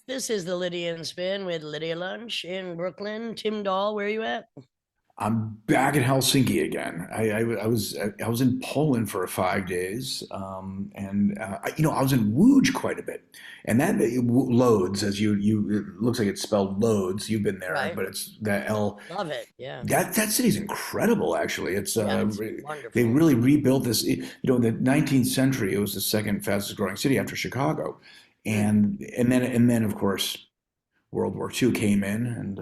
This is the Lydia and Spin with Lydia Lunch in Brooklyn. Tim Dahl, where are you at? I'm back in Helsinki again. I was in Poland for 5 days, and I was in Łódź quite a bit, and that loads as you it looks like it's spelled loads. You've been there, Right. but it's that L. Love it. Yeah. That city's incredible. Actually, Yeah, it's they wonderful. really rebuilt this. In the 19th century, it was the second fastest growing city after Chicago, Hmm. and then of course World War II came in and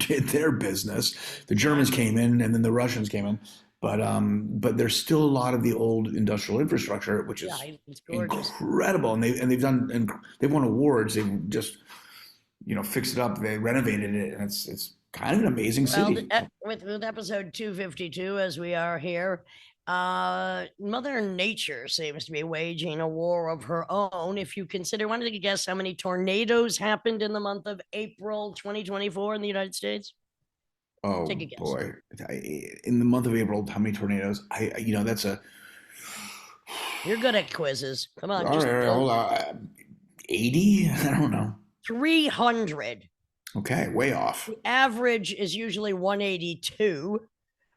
did their business. The Germans Exactly. came in, and then the Russians came in. But there's still a lot of the old industrial infrastructure, which Yeah, is it's gorgeous. incredible, and they've won awards. They've just fixed it up, they renovated it, and it's kind of an amazing Well, city. with episode 252, as we are here, Mother Nature seems to be waging a war of her own. If you consider, wanted to guess how many tornadoes happened in the month of April 2024 in the United States? Oh Take a guess. boy, in the month of April, how many tornadoes? That's a You're good at quizzes. Come on, all just right. Hold on, 80? I don't know. 300. Okay, way off. The average is usually 182.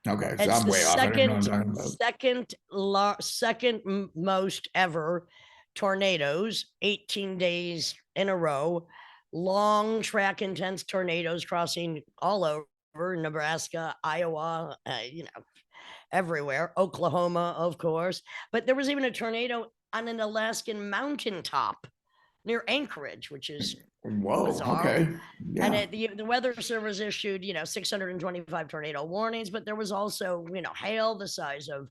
Okay, so It's I'm the way off. I don't know what second I'm talking about. most ever tornadoes, 18 days in a row. Long track intense tornadoes crossing all over Nebraska, Iowa, everywhere. Oklahoma, of course. But there was even a tornado on an Alaskan mountaintop near Anchorage, which is Whoa. bizarre. Okay. And Yeah. the Weather Service issued, 625 tornado warnings, but there was also, hail the size of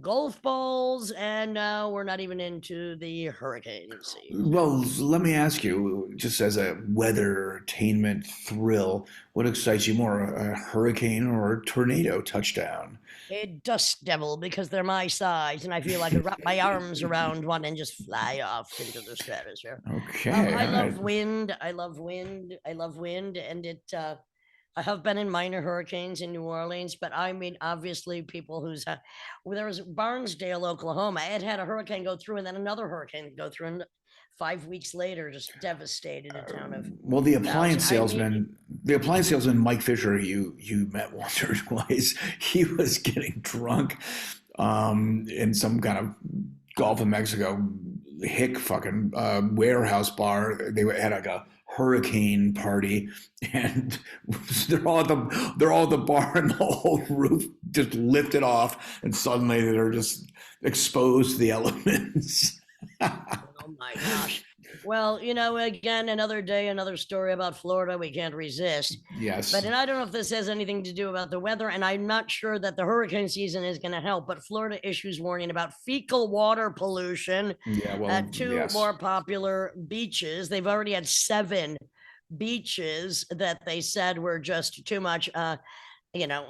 golf balls, and we're not even into the hurricane season. Well, let me ask you, just as a weather-tainment thrill, what excites you more, a hurricane or a tornado touchdown? A dust devil, because they're my size, and I feel I could wrap my arms around one and just fly off into the stratosphere. Okay. I All right. love wind. I love wind. I love wind, and I have been in minor hurricanes in New Orleans, but I mean, obviously, people well, there was Barnesdale, Oklahoma. It had a hurricane go through, and then another hurricane go through, and 5 weeks later, just devastated a town of Well, 1,000. I mean, the appliance salesman Mike Fisher, you met once or twice. He was getting drunk, in some kind of Gulf of Mexico hick fucking warehouse bar. They had like a hurricane party, and they're all at the bar, and the whole roof just lifted off, and suddenly they're just exposed to the elements. oh my gosh. Well, again, another day, another story about Florida we can't resist. But Yes. and I don't know if this has anything to do about the weather, and I'm not sure that the hurricane season is going to help. But Florida issues warning about fecal water pollution Yeah. at Well. two Yes. more popular beaches. They've already had seven beaches that they said were just too much, you know,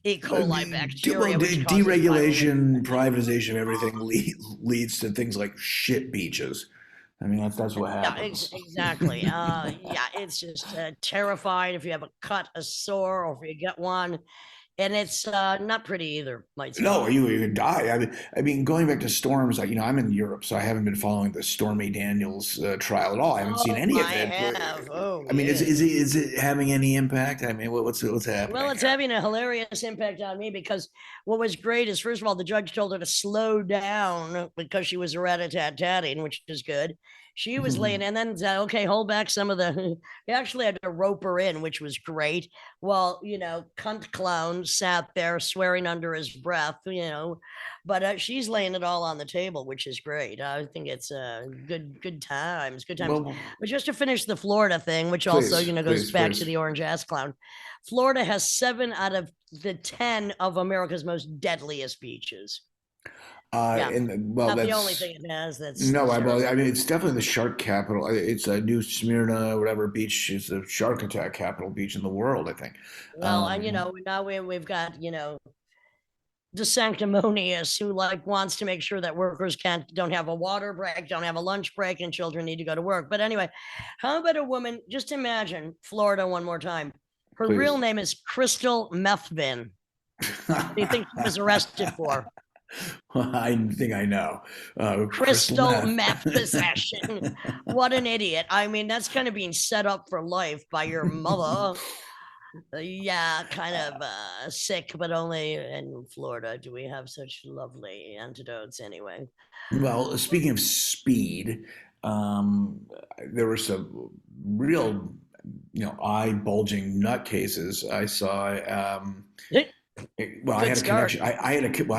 E. coli Well, bacteria, which causes viral deregulation, infections. privatization of everything leads to things like shit beaches. I mean, that's what Yeah, happens. exactly. Yeah, it's just terrifying if you have a cut, a sore, or if you get one, and it's not pretty either. Might say. No, you could die. I mean, going back to storms, like I'm in Europe, so I haven't been following the Stormy Daniels trial at all. I haven't seen Oh, any of I it. have. Oh, I mean, is yes. it having any impact? I mean, what's Well, happening it's here? having a hilarious impact on me because what was great is, first of all, the judge told her to slow down because she was a rat-a-tat-tatting, which is good. She was laying, and then said, okay, hold back some of the. He actually had to rope her in, which was great. Well, cunt clown sat there swearing under his breath. But she's laying it all on the table, which is great. I think it's good times, good times. Well, But just to finish the Florida thing, which also, please, goes please, back to please. the orange ass clown. Florida has 7 out of the 10 of America's most deadliest beaches. Yeah, And well, not the only that's thing it has no, that's I terrible. mean, it's definitely the shark capital. It's a New Smyrna, whatever beach is the shark attack capital beach in the world, I think. Well, and Um, now we've got, the sanctimonious who wants to make sure that workers don't have a water break, don't have a lunch break, and children need to go to work. But anyway, how about a woman? Just imagine Florida one more time. Her real please. name is Crystal Methvin. What do you think she was arrested for? I think I know. Crystal Crystal meth. meth possession. What an idiot. I mean, that's kind of being set up for life by your mother. Yeah, kind of sick, but only in Florida do we have such lovely antidotes anyway. Well, speaking of speed, um, there were some real, eye bulging nutcases I saw. Well, I Good had a start. connection. I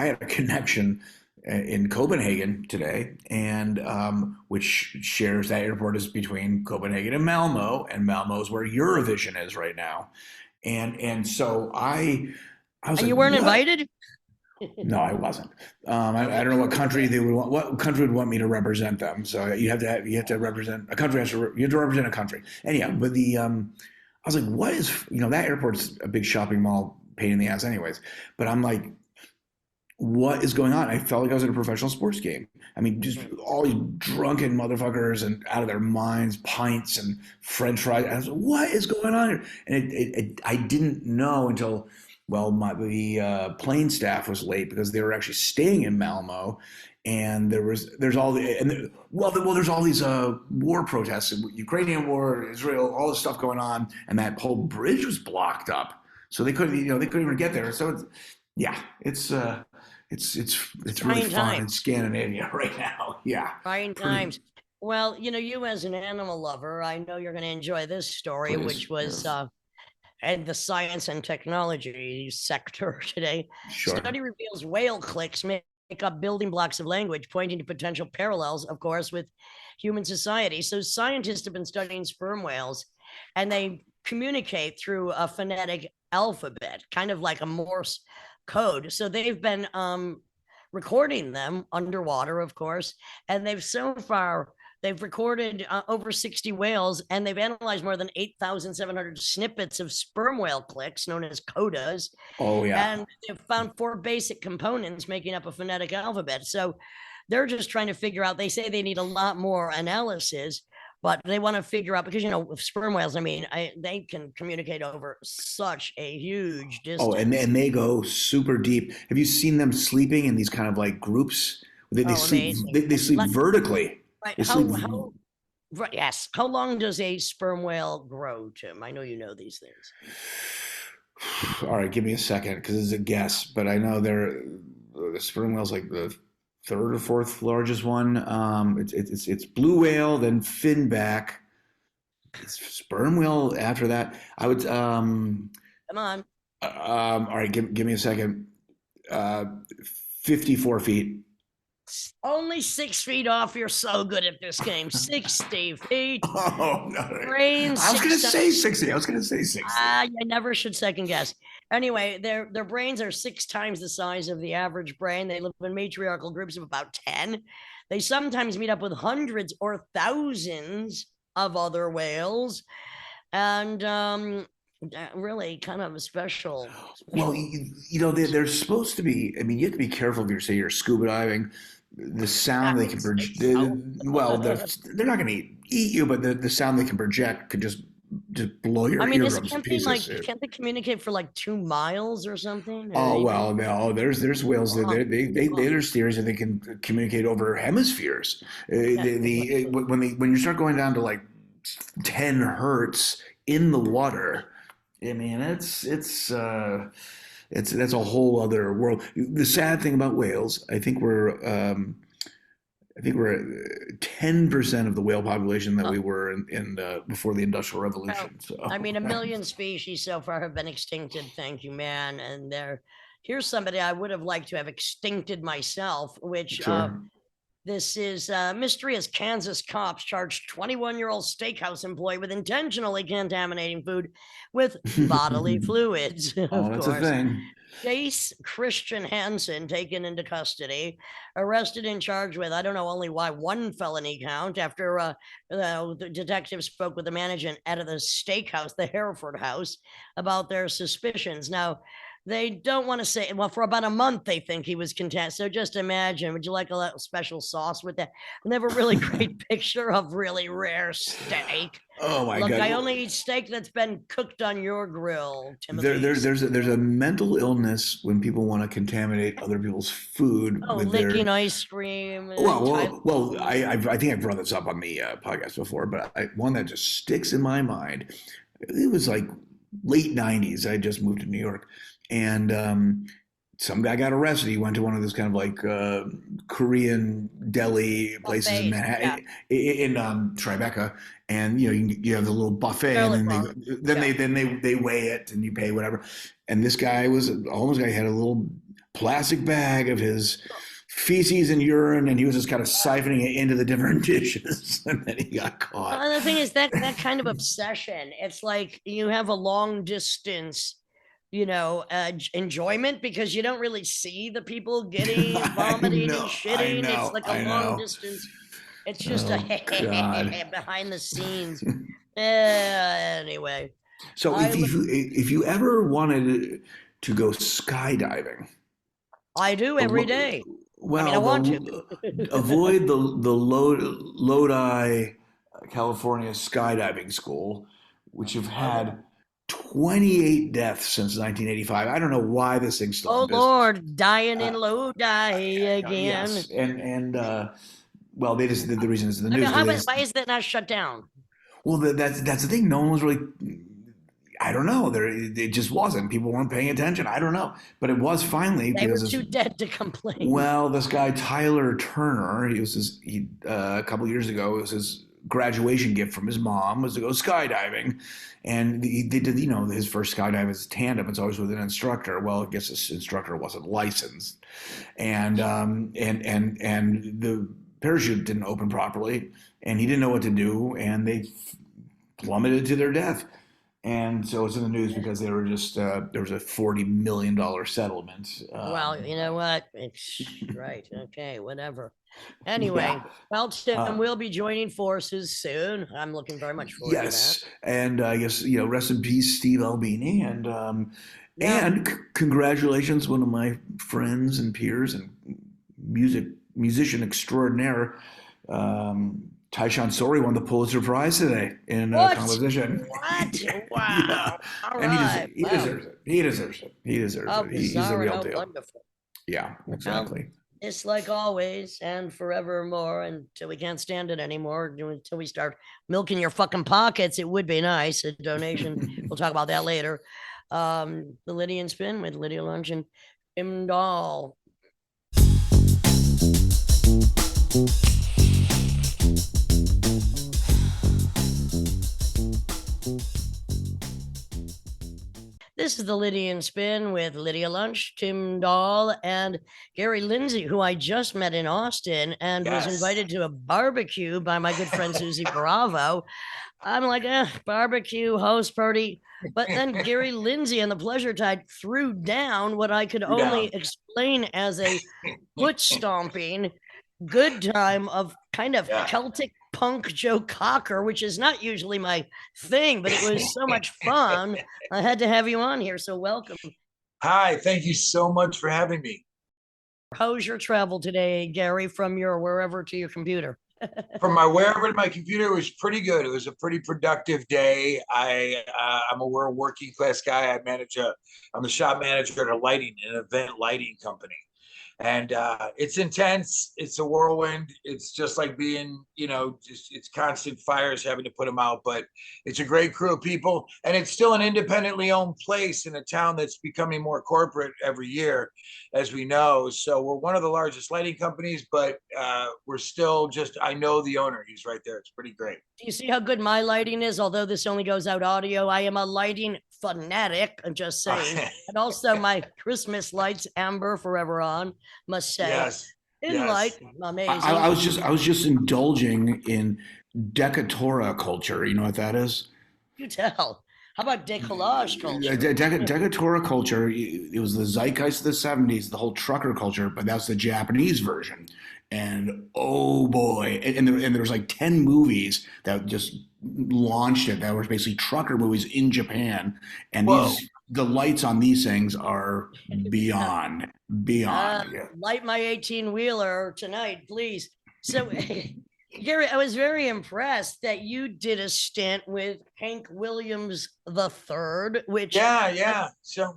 had a connection in Copenhagen today, and which shares that airport is between Copenhagen and Malmo is where Eurovision is right now, and so I was And like, you weren't what? invited? No, I wasn't. I don't know what country Okay. they would want. What country would want me to represent them? So you have to represent a country. You have to represent a country. Anyhow, but I was like, what is that airport's a big shopping mall, pain in the ass, anyways. But I'm like, what is going on? I felt like I was at a professional sports game. I mean, just all these drunken motherfuckers and out of their minds, pints and French fries. I was like, what is going on here? And I didn't know until, well, the plane staff was late because they were actually staying in Malmo, and there's all the and the, well, there's all these war protests, Ukrainian war, Israel, all this stuff going on, and that whole bridge was blocked up, so they couldn't even get there. So yeah, it's really Trying fun in times. Scandinavia right now. Yeah, Trying pretty. times. Well, you as an animal lover, I know you're going to enjoy this story, Please, which was yes, in the science and technology sector today. sure. Study reveals whale clicks make up building blocks of language, pointing to potential parallels, of course, with human society. So scientists have been studying sperm whales, and they communicate through a phonetic alphabet, kind of like a Morse code. So they've been recording them underwater, of course, and they've recorded over 60 whales, and they've analyzed more than 8,700 snippets of sperm whale clicks, known as codas, Oh yeah. and they've found four basic components making up a phonetic alphabet. So they're just trying to figure out. They say they need a lot more analysis, but they want to figure out, because with sperm whales, I mean, they can communicate over such a huge Oh, distance. and they go super deep. Have you seen them sleeping in these kind of like groups? Oh, amazing! They sleep vertically. Right, They sleep. how right, yes. How long does a sperm whale grow, Tim? I know you know these things. All right, give me a second because it's a guess, but I know the sperm whale's like the third or fourth largest one. It's blue whale, then finback. It's sperm whale after that. I would Come on. all right, give me a second. Uh, 54 feet. Only 6 feet off. You're so good at this game. 60 feet. Oh no! Brain I was gonna six say times. 60. I was gonna say 60. I never should second guess. Anyway, their brains are 6 times the size of the average brain. They live in matriarchal groups of about 10. They sometimes meet up with hundreds or thousands of other whales. And really kind of a Well, special. they're supposed to be. I mean, you have to be careful if you're scuba diving. The I sound they would can say project. so. Well, they're not going to eat you, but the sound they can project could just blow I your mean, eardrums to can't they pieces. can't they communicate for like 2 miles or something, or Oh even well, no. There's whales that long? there's theories that they can communicate over hemispheres. When you start going down to like 10 hertz in the water, I mean it's that's a whole other world. The sad thing about whales, I think we're at 10% of the whale population that we were in before the Industrial Well, Revolution. I So mean, a million species so far have been extincted. Thank you, man. And here's somebody I would have liked to have extincted myself, which sure. this is mystery as Kansas cops charged 21-year-old steakhouse employee with intentionally contaminating food with bodily fluids, Oh, of that's a course. thing. Chase Christian Hansen taken into custody, arrested and charged with, I don't know only why, one felony count after the detective spoke with the management at the steakhouse, the Hereford House, about their suspicions. Now, they don't want to say, well, for about a month, they think he was content. So just imagine, would you like a little special sauce with that? And they have a really great picture of really rare steak. Oh my Look, God. I only eat steak that's been cooked on your grill, There, Timothy. there's a mental illness when people want to contaminate other people's food Oh, with licking their. ice cream Well, and well, well. Tyler. I think I brought this up on the podcast before, but one that just sticks in my mind. It was like late '90s. I just moved to New York, and some guy got arrested. He went to one of those kind of like Korean deli places in Buffets, yeah. Manhattan, in Tribeca, and you have the little buffet, and Fairly then Park, yeah. they weigh it, and you pay whatever. And this guy was a homeless guy. He had a little plastic bag of his feces and urine, and he was just kind of siphoning it into the different dishes, and then he got caught. And the thing is that kind of obsession, it's like you have a long distance, enjoyment because you don't really see the people getting vomiting and shitting. It's like a I long know. distance. It's just a Oh God. behind the scenes. Anyway, So I if you ever wanted to go skydiving, I do every day. I mean, I well, want to. avoid the Lodi, California skydiving school, which have Okay. had 28 deaths since 1985. I don't know why this thing's still Oh in business. Lord, dying in Uh, Lodi again. yes, well, they just the reason it's in the I mean, news because why is that not shut down? well, that's the thing. No one was really. I don't know. It just wasn't. People weren't paying attention. I don't know, but it was finally They were because too dead to complain. well, this guy Tyler Turner, a couple years ago, it was his graduation gift from his mom was to go skydiving, and they did his first skydive is tandem. It's always with an instructor. Well, I guess this instructor wasn't licensed, and the parachute didn't open properly, and he didn't know what to do, and they plummeted to their death. And so it's in the news because they were just there was a $40 million settlement. Well, you know what? It's right. Okay, whatever. Yeah. Anyway, well, Tim, Uh, we'll be joining forces soon. I'm looking very much forward to that. yes, and I guess rest in peace, Steve Albini, Yeah. and congratulations, one of my friends and peers and musician extraordinaire, Tyshawn Sori won the Pulitzer Prize today in What? composition. What? Yeah, Wow. All and right. he Wow. deserves it. He deserves it. He deserves How it. He's the bizarre and real how deal. wonderful. Yeah, Well, exactly. it's like always and forevermore until we can't stand it anymore, until we start milking your fucking pockets. It would be nice. A donation. We'll talk about that later. The Lydia and Spin with Lydia Lunch and Tim Dahl. This is the Lydia and Spin with Lydia Lunch, Tim Dahl, and Gary Lindsey, who I just met in Austin and was Yes. invited to a barbecue by my good friend Susie Bravo. I'm like, barbecue, host party. But then Gary Lindsey and the Pleasure Tide threw down what I could only explain as a foot stomping good time of kind of Celtic punk Joe Cocker, which is not usually my thing, but it was so much fun. I had to have you on here, so welcome. Hi, thank you so much for having me. How's your travel today, Gary, from your wherever to your computer? From my wherever to my computer, it was pretty good. It was a pretty productive day. I'm a working class guy. I'm the shop manager at an event lighting company. And it's intense. It's a whirlwind. It's just like being, it's constant fires having to put them out. But it's a great crew of people, and it's still an independently owned place in a town that's becoming more corporate every year, as we know. So we're one of the largest lighting companies, but we're still I know the owner. He's right there. It's pretty great. Do you see how good my lighting is? Although this only goes out audio, I am a lighting fanatic. I'm just saying. And also my Christmas lights, amber forever on, must say. Yes. In light, amazing. I was just indulging in decatora culture. You know what that is? You tell. How about decollage culture? Decatora culture. It was the zeitgeist of the '70s, the whole trucker culture, but that's the Japanese version. And oh boy, and there was like 10 movies that just launched it that were basically trucker movies in Japan, and the lights on these things are beyond. Light my 18-wheeler tonight, please. So Gary, I was very impressed that you did a stint with Hank Williams the third, which Yeah, uh, yeah. So,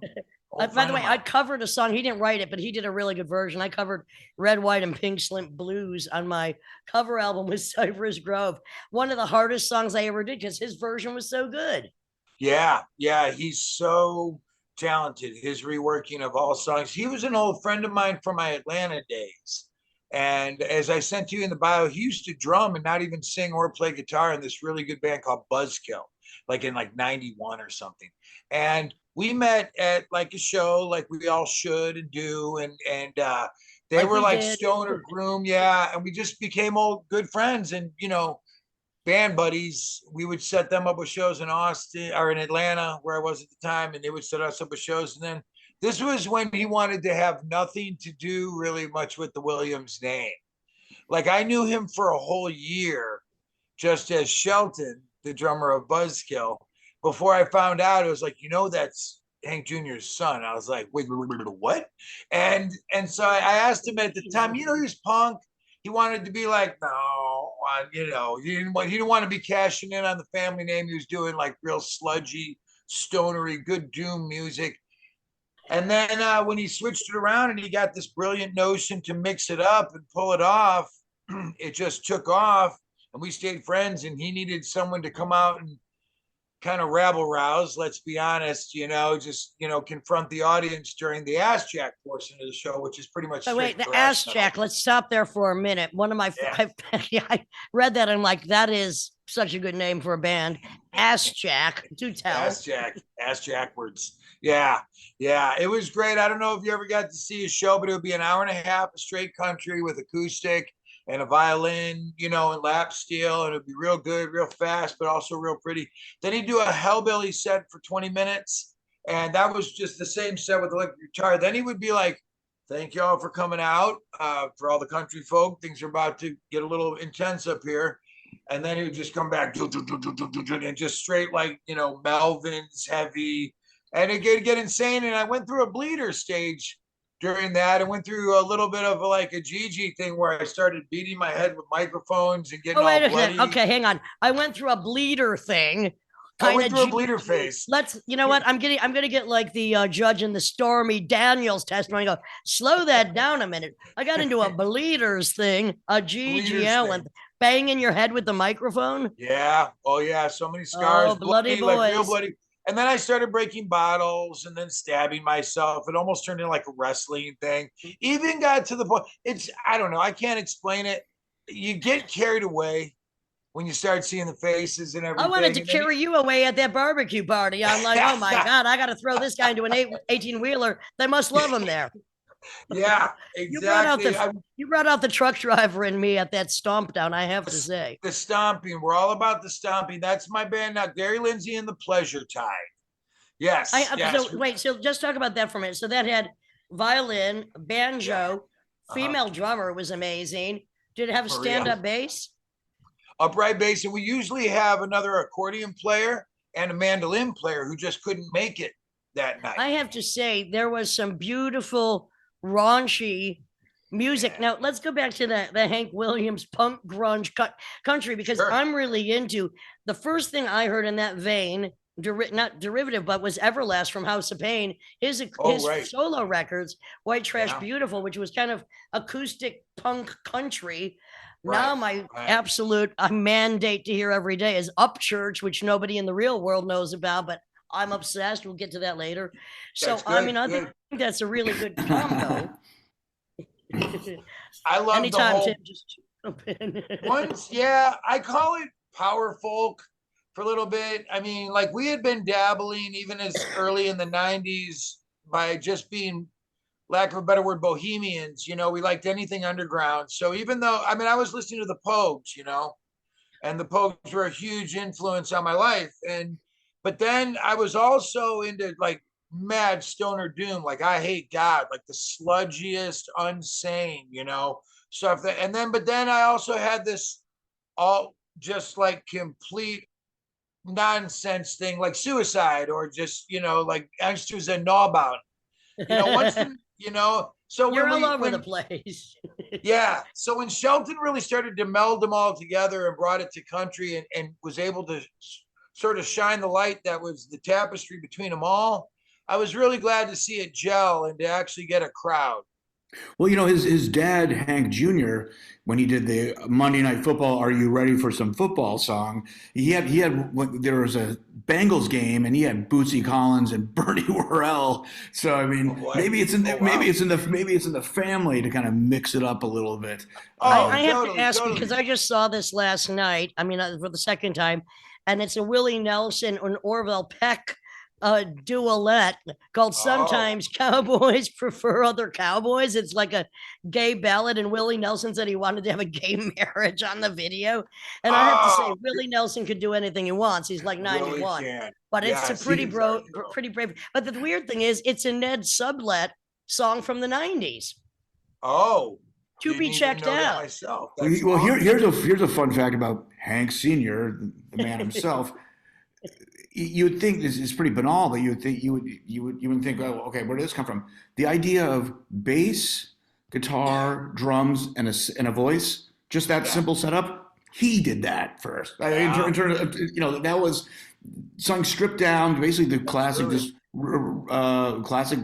old by the friend of way, I mine. covered a song. He didn't write it, but he did a really good version. I covered Red, White, and Pink Slip Blues on my cover album with Cypress Grove. One of the hardest songs I ever did because his version was so good. Yeah, yeah. He's so talented. His reworking of all songs. He was an old friend of mine from my Atlanta days. And as I sent you in the bio, he used to drum and not even sing or play guitar in this really good band called Buzzkill, like in like 91 or something. And we met at like a show, like we all should and do. And they Like were we like did. Stoner Groom, yeah. And we just became old good friends. And band buddies, we would set them up with shows in Austin or in Atlanta, where I was at the time, and they would set us up with shows. And then this was when he wanted to have nothing to do really much with the Williams name. Like I knew him for a whole year just as Shelton, the drummer of Buzzkill. Before I found out, it was like, that's Hank Jr.'s son. I was like, wait, what? And so I asked him at the time, he was punk. He wanted to be like, no, he didn't want to be cashing in on the family name. He was doing like real sludgy, stonery, good doom music. And then when he switched it around and he got this brilliant notion to mix it up and pull it off, it just took off. And we stayed friends. And he needed someone to come out and kind of rabble rouse. Let's be honest, just confront the audience during the ass jack portion of the show, which is pretty much Oh, wait, straight the thrash ass metal. jack. Let's stop there for a minute. One of my, Yeah, yeah, I read that. And I'm like, that is such a good name for a band. Ass Jack. Do tell. ass jackwards. Yeah, yeah, it was great. I don't know if you ever got to see a show, but it would be an hour and a half of straight country with acoustic and a violin, and lap steel, and it'd be real good, real fast, but also real pretty. Then he'd do a hellbilly set for 20 minutes, and that was just the same set with electric guitar. Then he would be like, "Thank y'all for coming out. For all the country folk, things are about to get a little intense up here." And then he would just come back and just straight like Melvin's heavy, and it could get insane. And I went through a bleeder stage during that. I went through a little bit of like a Gigi thing where I started beating my head with microphones and getting Oh, wait all a second. bloody. Okay, hang on. I went through a bleeder thing. I Kind went of through a G. bleeder phase. You know what? I'm gonna get like the judge in the Stormy Daniels testimony. Go, slow that down a minute. I got into a bleeders thing, a Bleeders GGL, and thing. banging your head with the microphone. Yeah. Oh yeah. So many scars, Oh, bloody bloody, like real boys. bloody. And then I started breaking bottles and then stabbing myself. It almost turned into like a wrestling thing. Even got to the point. I don't know. I can't explain it. You get carried away when you start seeing the faces and I wanted everything. to And then carry you away at that barbecue party. I'm like, oh my God, I got to throw this guy into an 18 wheeler. They must love him there. yeah, You brought out exactly. the you brought out the truck driver in me at that stomp down, I have to say. The stomping. We're all about the stomping. That's my band now. Gary Lindsey and the Pleasure Tide. Yes, yes. So wait, so just talk about that for a minute. So that had violin, Yeah. banjo, Uh-huh. female drummer was amazing. Did it have a Maria. stand-up bass? Upright bass. And we usually have another accordion player and a mandolin player who just couldn't make it that night. I have to say there was some beautiful raunchy music. Yeah. Now let's go back to the Hank Williams punk grunge country because Sure. I'm really into the first thing I heard in that vein, not derivative, but was Everlast from House of Pain. His Right. solo records, White Trash Yeah. Beautiful, which was kind of acoustic punk country. Now Right. my Right. absolute mandate to hear every day is Upchurch, which nobody in the real world knows about, but I'm obsessed. We'll get to that later. So That's I good. mean, I Good. think that's a really good combo. I love the Anytime, whole Tim, just jump in. once. Yeah, I call it power folk for a little bit. I mean, like we had been dabbling even as early in the 90s by just being, lack of a better word, bohemians. We liked anything underground. So even though, I mean, I was listening to the Pogues, and the Pogues were a huge influence on my life. But then I was also into like mad stoner doom, like I hate God, like the sludgiest, unsane, stuff but then I also had this all just like complete nonsense thing, like suicide or just, like youngsters and know about, once, So You're when all over when the place. yeah, so when Shelton really started to meld them all together and brought it to country and was able to sort of shine the light that was the tapestry between them all, I was really glad to see it gel and to actually get a crowd. Well, his dad, Hank Jr., when he did the Monday Night Football, "Are You Ready for Some Football" song, there was a Bengals game, and he had Bootsy Collins and Bernie Worrell. So I Oh mean, boy. maybe it's in Oh the, wow. maybe it's in the family to kind of mix it up a little bit. Oh, I have to totally, ask because totally. I just saw this last night. I mean, for the second time, and it's a Willie Nelson and Orville Peck duet called Oh. "Sometimes Cowboys Prefer Other Cowboys." It's like a gay ballad, and Willie Nelson said he wanted to have a gay marriage on the video. And I have to say, Oh, Willie Nelson could do anything he wants. He's like Willie 91, can. but it's a Yes, he pretty is very cool. pretty brave. But the weird thing is, it's a Ned Sublet song from the '90s. Oh, To be didn't even checked know that out. myself. Well, That's here's awesome. here's a fun fact about Hank Sr., the man himself. You would think this is pretty banal, but you would think, oh, okay, where did this come from? The idea of bass, guitar, drums, and a voice, just that Yeah. simple setup. He did that first. In Yeah. terms of, that was sung stripped down, basically the classic, Absolutely. just classic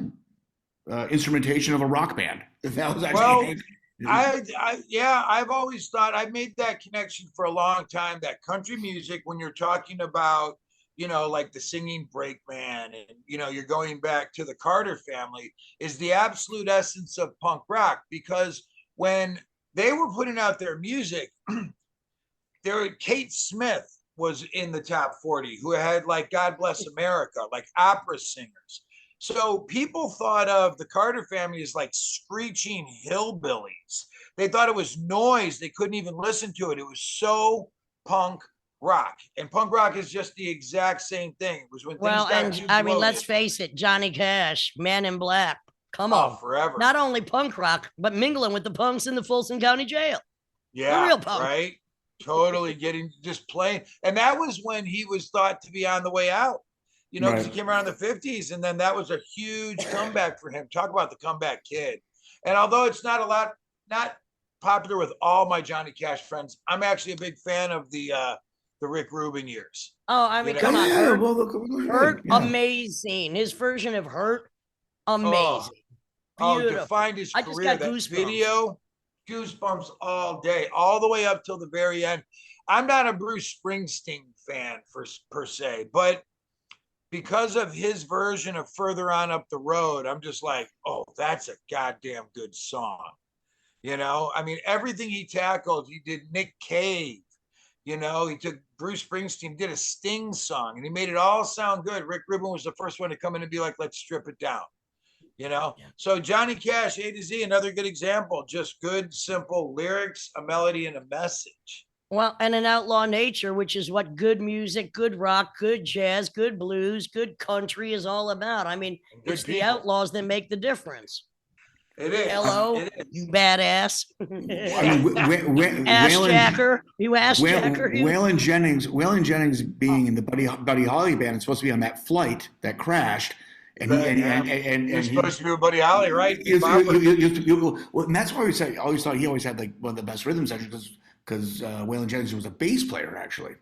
instrumentation of a rock band. That was actually Well, Hank. yeah, I've always thought I made that connection for a long time that country music, when you're talking about, like the singing brakeman and, you're going back to the Carter family, is the absolute essence of punk rock. Because when they were putting out their music, Kate Smith was in the top 40, who had like God Bless America, like opera singers. So people thought of the Carter family as like screeching hillbillies. They thought it was noise. They couldn't even listen to it. It was so punk rock. And punk rock is just the exact same thing. It was when things Well, got and too I mean, let's bloated. face it, Johnny Cash, Man in Black. Come Oh, on. forever. Not only punk rock, but mingling with the punks in the Folsom County Jail. The Yeah, real punk. right. Totally getting just playing. And that was when he was thought to be on the way out, because he Right. came around in the 50s. And then that was a huge comeback for him. Talk about the comeback kid. And although it's not popular with all my Johnny Cash friends, I'm actually a big fan of the Rick Rubin years. Oh, I mean, You come know? on. Yeah, Hurt, well, look, Hurt, yeah. amazing. His version of Hurt, Oh, amazing. oh, Beautiful. defined his I just career. got That goosebumps. video, goosebumps all day, all the way up till the very end. I'm not a Bruce Springsteen fan per se, but because of his version of Further On Up the Road, I'm just like, oh, that's a goddamn good song. I mean, everything he tackled, he did Nick Cave, he took Bruce Springsteen, did a Sting song, and he made it all sound good. Rick Rubin was the first one to come in and be like, let's strip it down. So Johnny Cash, A to Z, another good example, just good, simple lyrics, a melody, and a message. Well, and an outlaw nature, which is what good music, good rock, good jazz, good blues, good country is all about. I mean, Good it's the people. outlaws that make the difference. It is. Hello, It is. you badass. I mean, Ass Waylon, jacker. You ass jacker. Waylon Jennings being in the Buddy Holly band, is supposed to be on that flight that crashed, and You're supposed to be with Buddy Holly, right? well, and that's why I always thought he always had like one of the best rhythm sections because Waylon Jennings was a bass player actually,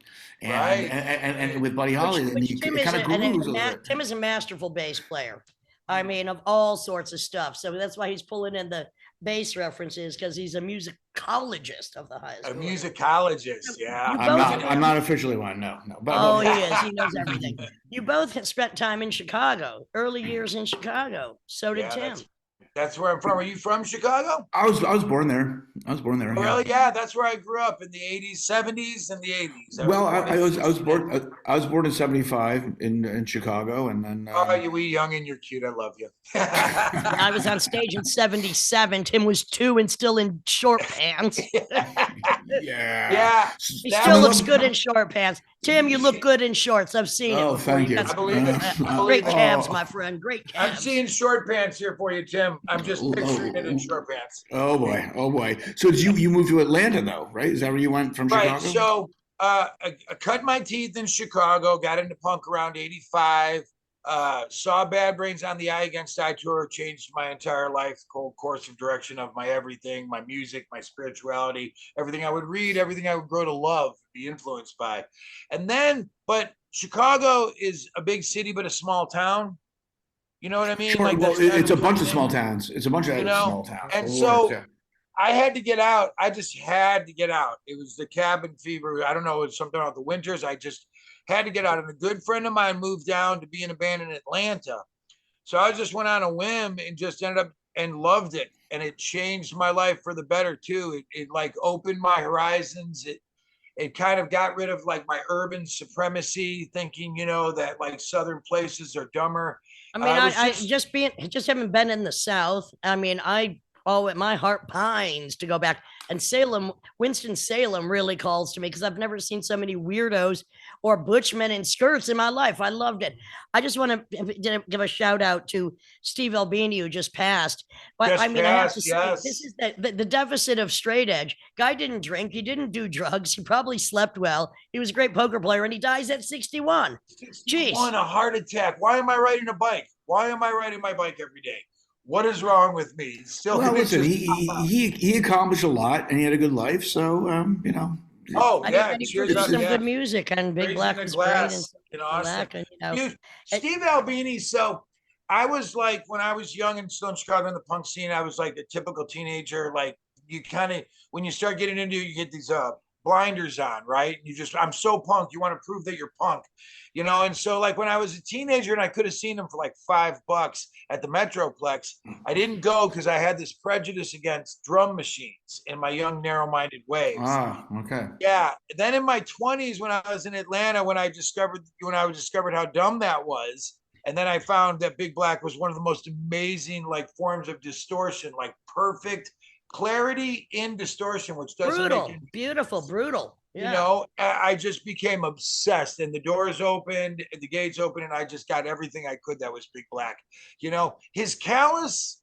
and Right. and with Buddy Holly, and he Tim kind of grooves a little bit. Tim is a masterful bass player. I mean, of all sorts of stuff. So that's why he's pulling in the bass references, because he's a musicologist of the highest. A order. musicologist, yeah. You I'm not officially one, no. Oh, he is. He knows everything. You both have spent time in Chicago, early years in Chicago. So did Yeah, Tim. That's where I'm from. Are you from Chicago? I was born there. Oh, really? Yeah, that's where I grew up in the 80s, 70s, and the 80s. Well, I was born in '75 in Chicago, and then. Oh, you wee young and you're cute. I love you. I was on stage in '77. Tim was 2 and still in short pants. Yeah. He still looks good in short pants. Tim, you look good in shorts. I've seen it. Oh, thank you. I believe it. Great calves, my friend. Great calves. I'm seeing short pants here for you, Tim. I'm just picturing it in short pants. Oh boy. So did you moved to Atlanta though, right? Is that where you went from Chicago? Right. So I cut my teeth in Chicago, got into punk around 85. Saw Bad Brains on the Eye Against Eye tour, changed my entire life, whole course of direction of my everything, my music, my spirituality, everything I would read, everything I would grow to love, be influenced by. And then, but Chicago is a big city, but a small town. You know what I mean? Sure. Like, Well, that's it's a bunch of thing. small towns. It's a bunch of small towns. And so I had to get out. I just had to get out. It was the cabin fever. I don't know. It was something about the winters. I just had to get out. And a good friend of mine moved down to be in a band in Atlanta. So I just went on a whim and just ended up and loved it. And it changed my life for the better too. It like opened my horizons. It kind of got rid of like my urban supremacy, thinking, you know, that like Southern places are dumber. I mean, I just haven't been in the South. I mean, my heart pines to go back. And Winston-Salem really calls to me because I've never seen so many weirdos or butchmen in skirts in my life. I loved it. I just want to give a shout out to Steve Albini, who just passed. But I have to say, this is the deficit of straight edge. Guy didn't drink. He didn't do drugs. He probably slept well. He was a great poker player, and he dies at 61. 61, jeez. A heart attack. Why am I riding a bike? Why am I riding my bike every day? What is wrong with me? Still, well, listen, he accomplished a lot and he had a good life. So, you know. Oh, yeah. He produced some good music and Big Black was great. And awesome. Steve Albini. So I was like, when I was young and still in Chicago in the punk scene, I was like the typical teenager. Like you kind of, when you start getting into it, you get these blinders on, right? I'm so punk. You want to prove that you're punk, you know? And so like when I was a teenager and I could have seen him for like $5 at the Metroplex, I didn't go because I had this prejudice against drum machines in my young, narrow-minded ways. Ah, okay. Yeah. Then in my 20s, when I was in Atlanta, when I discovered how dumb that was, and then I found that Big Black was one of the most amazing like forms of distortion, like perfect clarity in distortion, which doesn't brutal. Yeah. You know, I just became obsessed, and the doors opened, the gates opened, and I just got everything I could that was Big Black. You know, his callous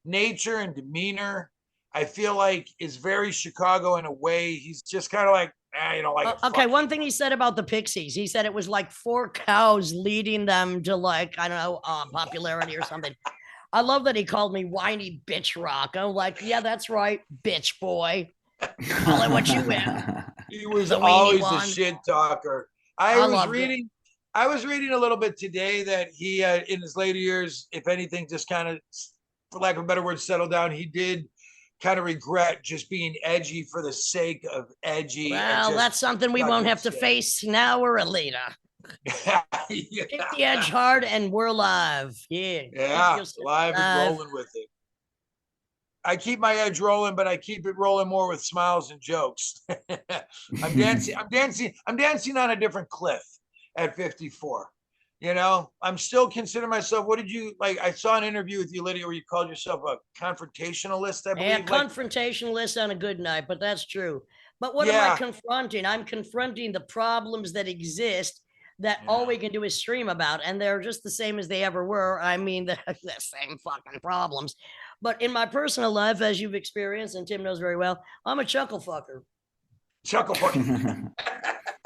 nature and demeanor, I feel like, is very Chicago in a way. He's just kind of like, you know, like. Okay, one thing he said about the Pixies, he said it was like 4 cows leading them to like, I don't know, popularity or something. I love that he called me whiny bitch rock. I'm like, yeah, that's right, bitch boy. Call it what you win. He was always a shit talker. I was reading a little bit today that he, in his later years, if anything, just kind of, for lack of a better word, settled down. He did kind of regret just being edgy for the sake of edgy. Well, that's something we won't have to face now or later. Hit the edge hard and we're live. Yeah, live and rolling with it. I keep my edge rolling, but I keep it rolling more with smiles and jokes. I'm dancing on a different cliff at 54. You know, I'm still considering myself. What did you like? I saw an interview with you, Lydia, where you called yourself a confrontationalist, I believe. Yeah, confrontationalist on a good night, but that's true. But what am I confronting? I'm confronting the problems that exist that all we can do is stream about, and they're just the same as they ever were. I mean, the same fucking problems. But in my personal life, as you've experienced, and Tim knows very well, I'm a chuckle fucker. Chuckle fucker.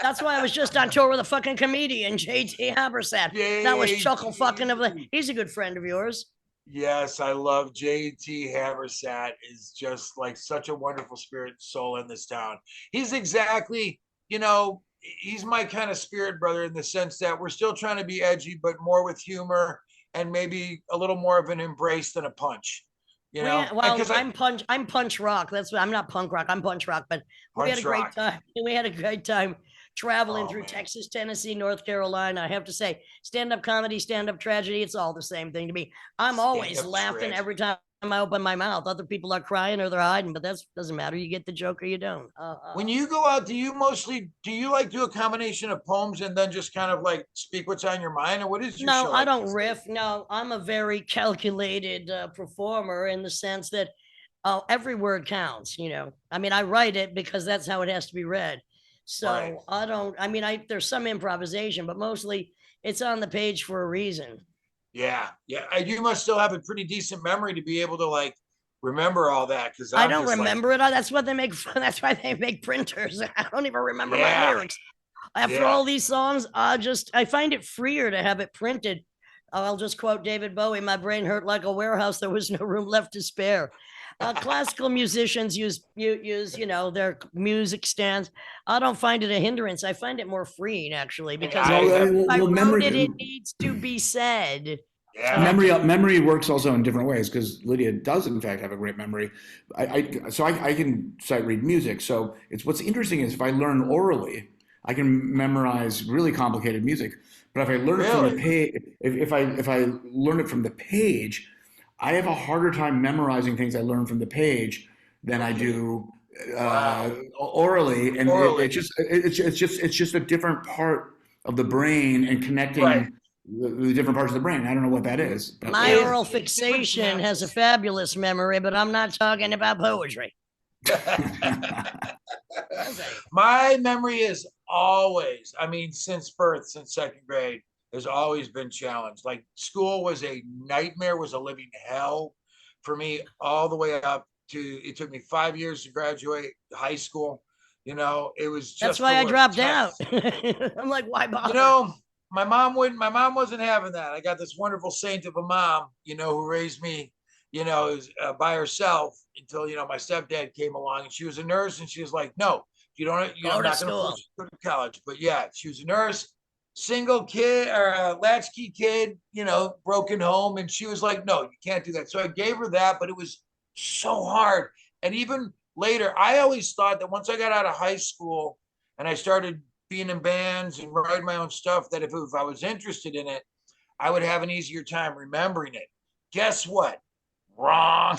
That's why I was just on tour with a fucking comedian, JT Habersat. That was chuckle fucking he's a good friend of yours. Yes, I love JT Habersat. Is just like such a wonderful spirit and soul in this town. He's exactly, you know, he's my kind of spirit brother in the sense that we're still trying to be edgy, but more with humor and maybe a little more of an embrace than a punch. You know, I'm punch rock. That's what I'm not punk rock. I'm punch rock. But we had a great time. We had a great time traveling through Texas, Tennessee, North Carolina. I have to say, stand-up comedy, stand-up tragedy, it's all the same thing to me. I'm always laughing every time I open my mouth. Other people are crying or they're hiding, but that doesn't matter. You get the joke or you don't. When you go out, do you like do a combination of poems and then just kind of like speak what's on your mind? Or what is your show? No, I don't riff. No, I'm a very calculated performer in the sense that every word counts, you know. I mean, I write it because that's how it has to be read. So there's some improvisation, but mostly it's on the page for a reason. Yeah. You must still have a pretty decent memory to be able to like remember all that. Because I don't remember it. That's what they make. That's why they make printers. I don't even remember my lyrics. After all these songs, I find it freer to have it printed I'll just quote David Bowie, my brain hurt like a warehouse. There was no room left to spare. Classical musicians use their music stands. I don't find it a hindrance. I find it more freeing actually because if I wrote it, it needs to be said. Yeah. Memory works also in different ways because Lydia does in fact have a great memory. I can sight read music. So what's interesting is if I learn orally, I can memorize really complicated music. But if I learn it from the page, if I learn it from the page, I have a harder time memorizing things I learn from the page than I do orally. And it's just a different part of the brain and connecting the different parts of the brain. I don't know what that is. But my oral fixation has a fabulous memory, but I'm not talking about poetry. My memory is always, since birth, since second grade, has always been challenged. Like school was a nightmare, was a living hell for me all the way up to, it took me 5 years to graduate high school. It was just, that's why I dropped out. I'm like, why bother? My mom wasn't having that. I got this wonderful saint of a mom, who raised me, by herself until, my stepdad came along, and she was a nurse, and she was like, no, I'm not going to go to college. But yeah, she was a nurse, single kid or a latchkey kid, broken home. And she was like, no, you can't do that. So I gave her that, but it was so hard. And even later, I always thought that once I got out of high school and I started being in bands and writing my own stuff, that if I was interested in it, I would have an easier time remembering it. Guess what? Wrong.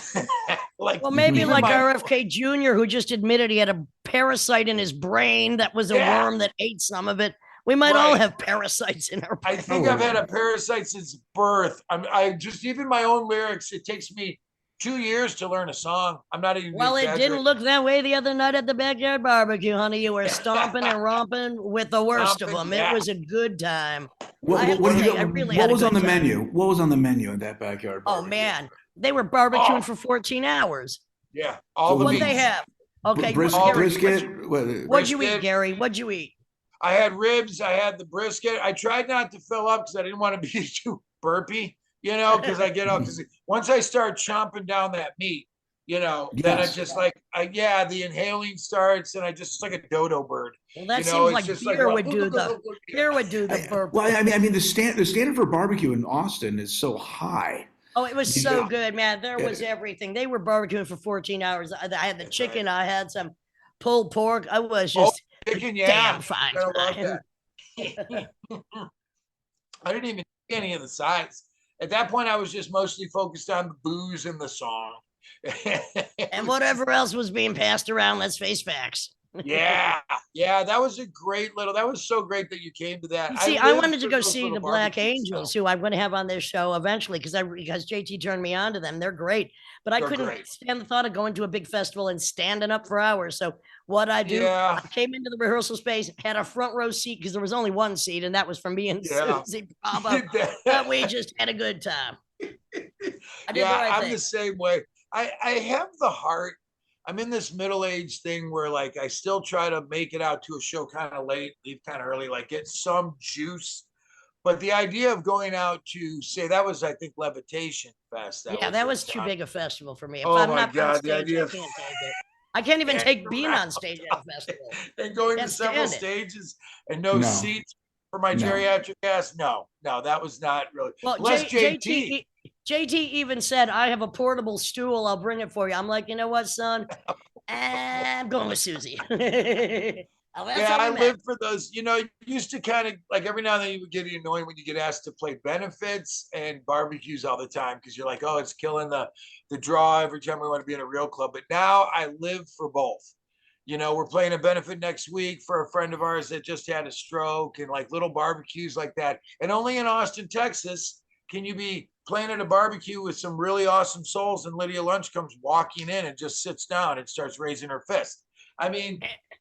Maybe like RFK Jr., who just admitted he had a parasite in his brain that was a worm that ate some of it. We might all have parasites in our brain. I think I've had a parasite since birth. I just, even my own lyrics, it takes me 2 years to learn a song. I'm not even. Well, it didn't look that way the other night at the backyard barbecue, honey. You were stomping and romping with the worst of them. It was a good time. What was on the menu? What was on the menu at that backyard barbecue? Oh man, they were barbecuing for 14 hours. Yeah, what they have. Okay, brisket. What'd you eat, Gary? What'd you eat? I had ribs. I had the brisket. I tried not to fill up because I didn't want to be too burpy, because I get up. Because once I start chomping down that meat, then I just the inhaling starts, and I just like a dodo bird. Well, that seems like beer would do the burp. Well, the standard for barbecue in Austin is so high. Oh, it was so good, man. There was everything. They were barbecuing for 14 hours. I had the chicken. I had some pulled pork. I was just chicken, damn fine. I didn't even see any of the sides. At that point, I was just mostly focused on the booze and the song. And whatever else was being passed around, let's face facts. Yeah, that was that was so great that you came to that. See, I wanted to go see the Black Angels, who I'm going to have on this show eventually, because JT turned me on to them. They're great, but I couldn't stand the thought of going to a big festival and standing up for hours. So what I do, I came into the rehearsal space, had a front row seat because there was only one seat, and that was for me and Susie Bravo. But we just had a good time. I'm the same way. I have the heart. I'm in this middle-aged thing where I still try to make it out to a show kind of late, leave kind of early, get some juice. But the idea of going out to say that was, I think, Levitation Fest. That was too big a festival for me. If I'm not God, on stage, I can't take it. I can't even take being on stage at a festival. And going to several stages and no seats for my geriatric ass. No, that was not really. Well, JT even said, I have a portable stool. I'll bring it for you. I'm like, you know what, son? I'm going with Susie. I live for those. You used to kind of every now and then you would get annoying when you get asked to play benefits and barbecues all the time because you're like, oh, it's killing the draw every time we want to be in a real club. But now I live for both. We're playing a benefit next week for a friend of ours that just had a stroke, and little barbecues like that. And only in Austin, Texas, can you be playing at a barbecue with some really awesome souls, and Lydia Lunch comes walking in and just sits down and starts raising her fist.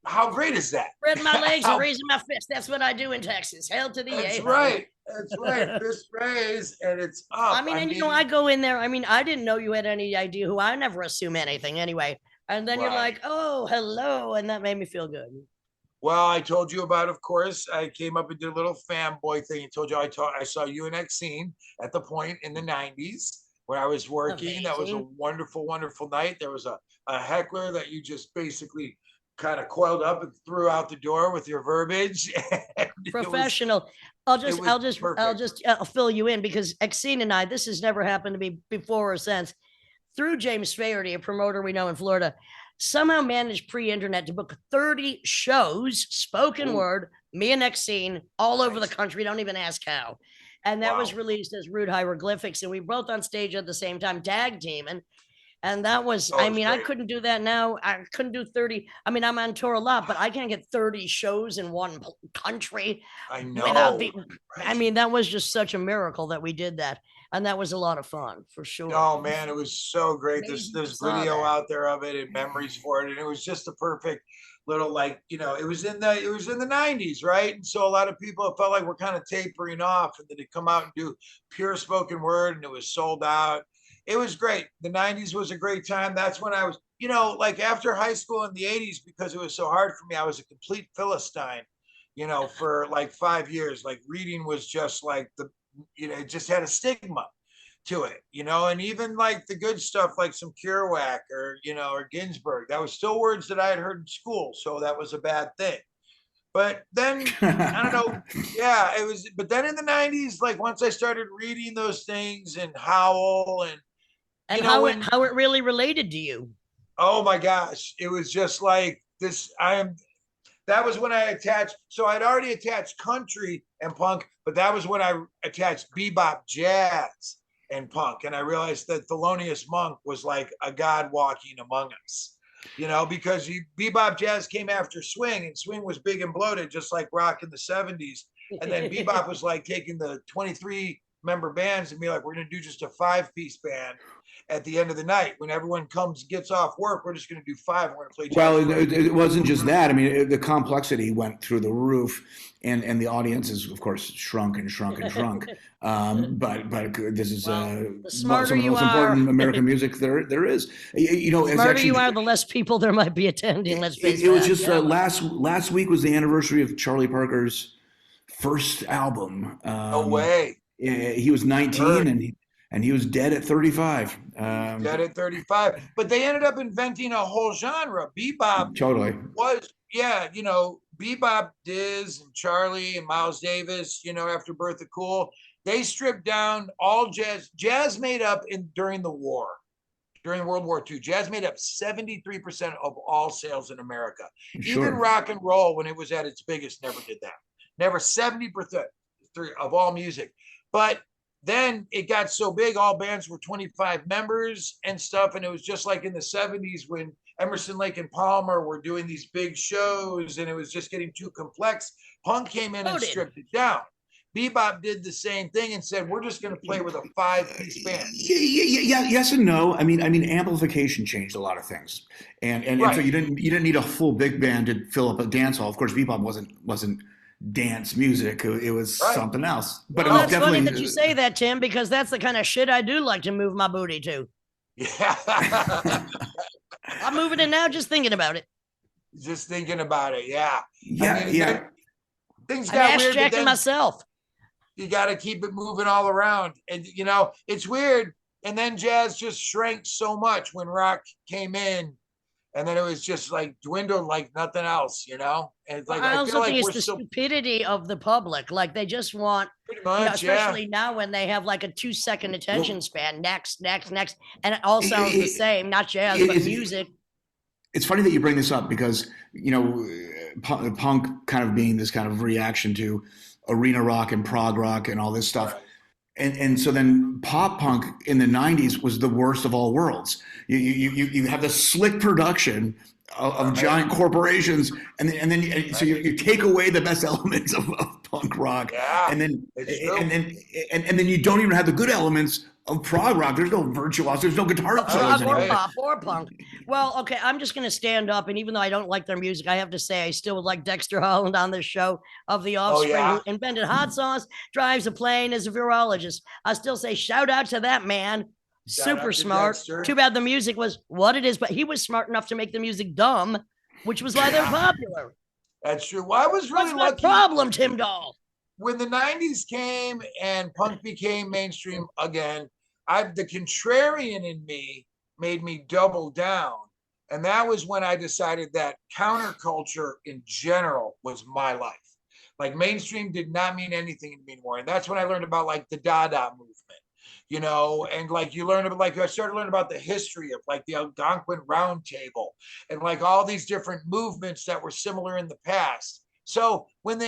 How great is that? Spreading my legs and raising my fist. That's what I do in Texas. Hell to the That's right. That's right. Fist raise, and it's up. I go in there. I didn't know you had any idea who. I never assume anything anyway. And then you're like, oh, hello. And that made me feel good. Well, I told you about, of course, I came up and did a little fanboy thing. I told you I saw you and Exene at the point in the 90s when I was working. That was a Amazing. wonderful, wonderful night. There was a heckler that you just basically kind of coiled up and threw out the door with your verbiage. And Professional. it was I'll perfect. just fill you in because Exene and I, this has never happened to me before or since. Through James Faherty, a promoter we know in Florida, somehow managed pre-internet to book 30 shows, spoken Ooh, word, me and Exene, all over the nice. country. Don't even ask how. And that was Wow. released as Rude Hieroglyphics. And we both on stage at the same time, tag teaming. And that was, Oh, I it was mean, I great. couldn't do that now. I couldn't do 30. I mean, I'm on tour a lot, but I can't get 30 shows in one country I without know. the, I Right. mean, that was just such a miracle that we did that. And that was a lot of fun for sure. Oh man, it was so great. Amazing you There's saw video that. out there of it and memories for it, and it was just the perfect little, like, it was in the 90s, right? And so a lot of people, it felt like we're kind of tapering off, and then to come out and do pure spoken word, and it was sold out. It was great. The 90s was a great time. That's when I was, like after high school in the 80s, because it was so hard for me, I was a complete Philistine, for like 5 years. Like reading was just like it just had a stigma to it, and even like the good stuff, like some Kerouac or Ginsberg, that was still words that I had heard in school. So that was a bad thing. But then, I don't know. Yeah, it was. But then in the 90s, like once I started reading those things and Howl and, And when, how it really related to you. oh my gosh, it was just like this. That was when I attached. So I'd already attached country and punk, but that was when I attached bebop, jazz, and punk. And I realized that Thelonious Monk was like a god walking among us, because bebop jazz came after swing, and swing was big and bloated, just like rock in the 70s. And then bebop was like taking the 23 member bands and be like, we're going to do just a 5-piece band at the end of the night. When everyone gets off work, we're just going to do 5. We're going to play jazz. Well, it wasn't just that. I mean, the complexity went through the roof, and the audiences, of course, shrunk and shrunk and shrunk. But this is The some smarter of the you most are, important American music there is. the As smarter you actually, are, the less people there might be attending. Let's face it was that. just Yeah. last week was the anniversary of Charlie Parker's first album. No way. He was 19 and he was dead at 35. Dead at 35. But they ended up inventing a whole genre. Bebop Totally. was, yeah, Bebop, Diz, and Charlie, and Miles Davis, after Bertha Cool, they stripped down all jazz. Jazz made up during the war, during World War II. Jazz made up 73% of all sales in America. Sure. Even rock and roll, when it was at its biggest, never did that. Never 70% of all music. But then it got so big, all bands were 25 members and stuff. And it was just like in the 70s when Emerson, Lake and Palmer were doing these big shows, and it was just getting too complex. Punk came in and stripped it down. Bebop did the same thing and said, we're just going to play with a 5-piece band. Yeah, yes and no. I mean, amplification changed a lot of things, and Right. so you didn't need a full big band to fill up a dance hall. Of course, bebop wasn't dance music. It was something else. But Well, it was that's definitely funny that you say that, Tim, because that's the kind of shit I do like to move my booty to. Yeah. I'm moving it now, just thinking about it. Just thinking about it. Yeah. Yeah. Things I'm got ass weird. jacking myself. You got to keep it moving all around. And, it's weird. And then jazz just shrank so much when rock came in. And then it was just like dwindled like nothing else, And it's like, I I also feel think like it's we're the still stupidity of the public. Like they just want, pretty much, especially now when they have like a 2-second attention span. Next, and it all sounds the same. Not jazz, but music. It's funny that you bring this up because punk kind of being this kind of reaction to arena rock and prog rock and all this stuff. Right. And so then pop punk in the 90s was the worst of all worlds. You have the slick production of giant corporations, and then so you take away the best elements of punk rock, and then you don't even have the good elements of prog rock. There's no virtuos, there's no guitar solos Or anymore. pop or punk. Well, okay, I'm just going to stand up. And even though I don't like their music, I have to say I still would like Dexter Holland on this show of The Offspring, who invented hot sauce, drives a plane, is a virologist. I still say shout out to that man. Super smart. Dexter. Too bad the music was what it is, but he was smart enough to make the music dumb, which was why they're popular. That's true. Well, I was really What's my lucky problem, Tim Dahl? when the 90s came and punk became mainstream again. The contrarian in me made me double down. And that was when I decided that counterculture in general was my life. Like mainstream did not mean anything to me anymore. And that's when I learned about like the Dada movement, you know, and like you learn about, like I started learning about the history of like the Algonquin Round Table and like all these different movements that were similar in the past. So when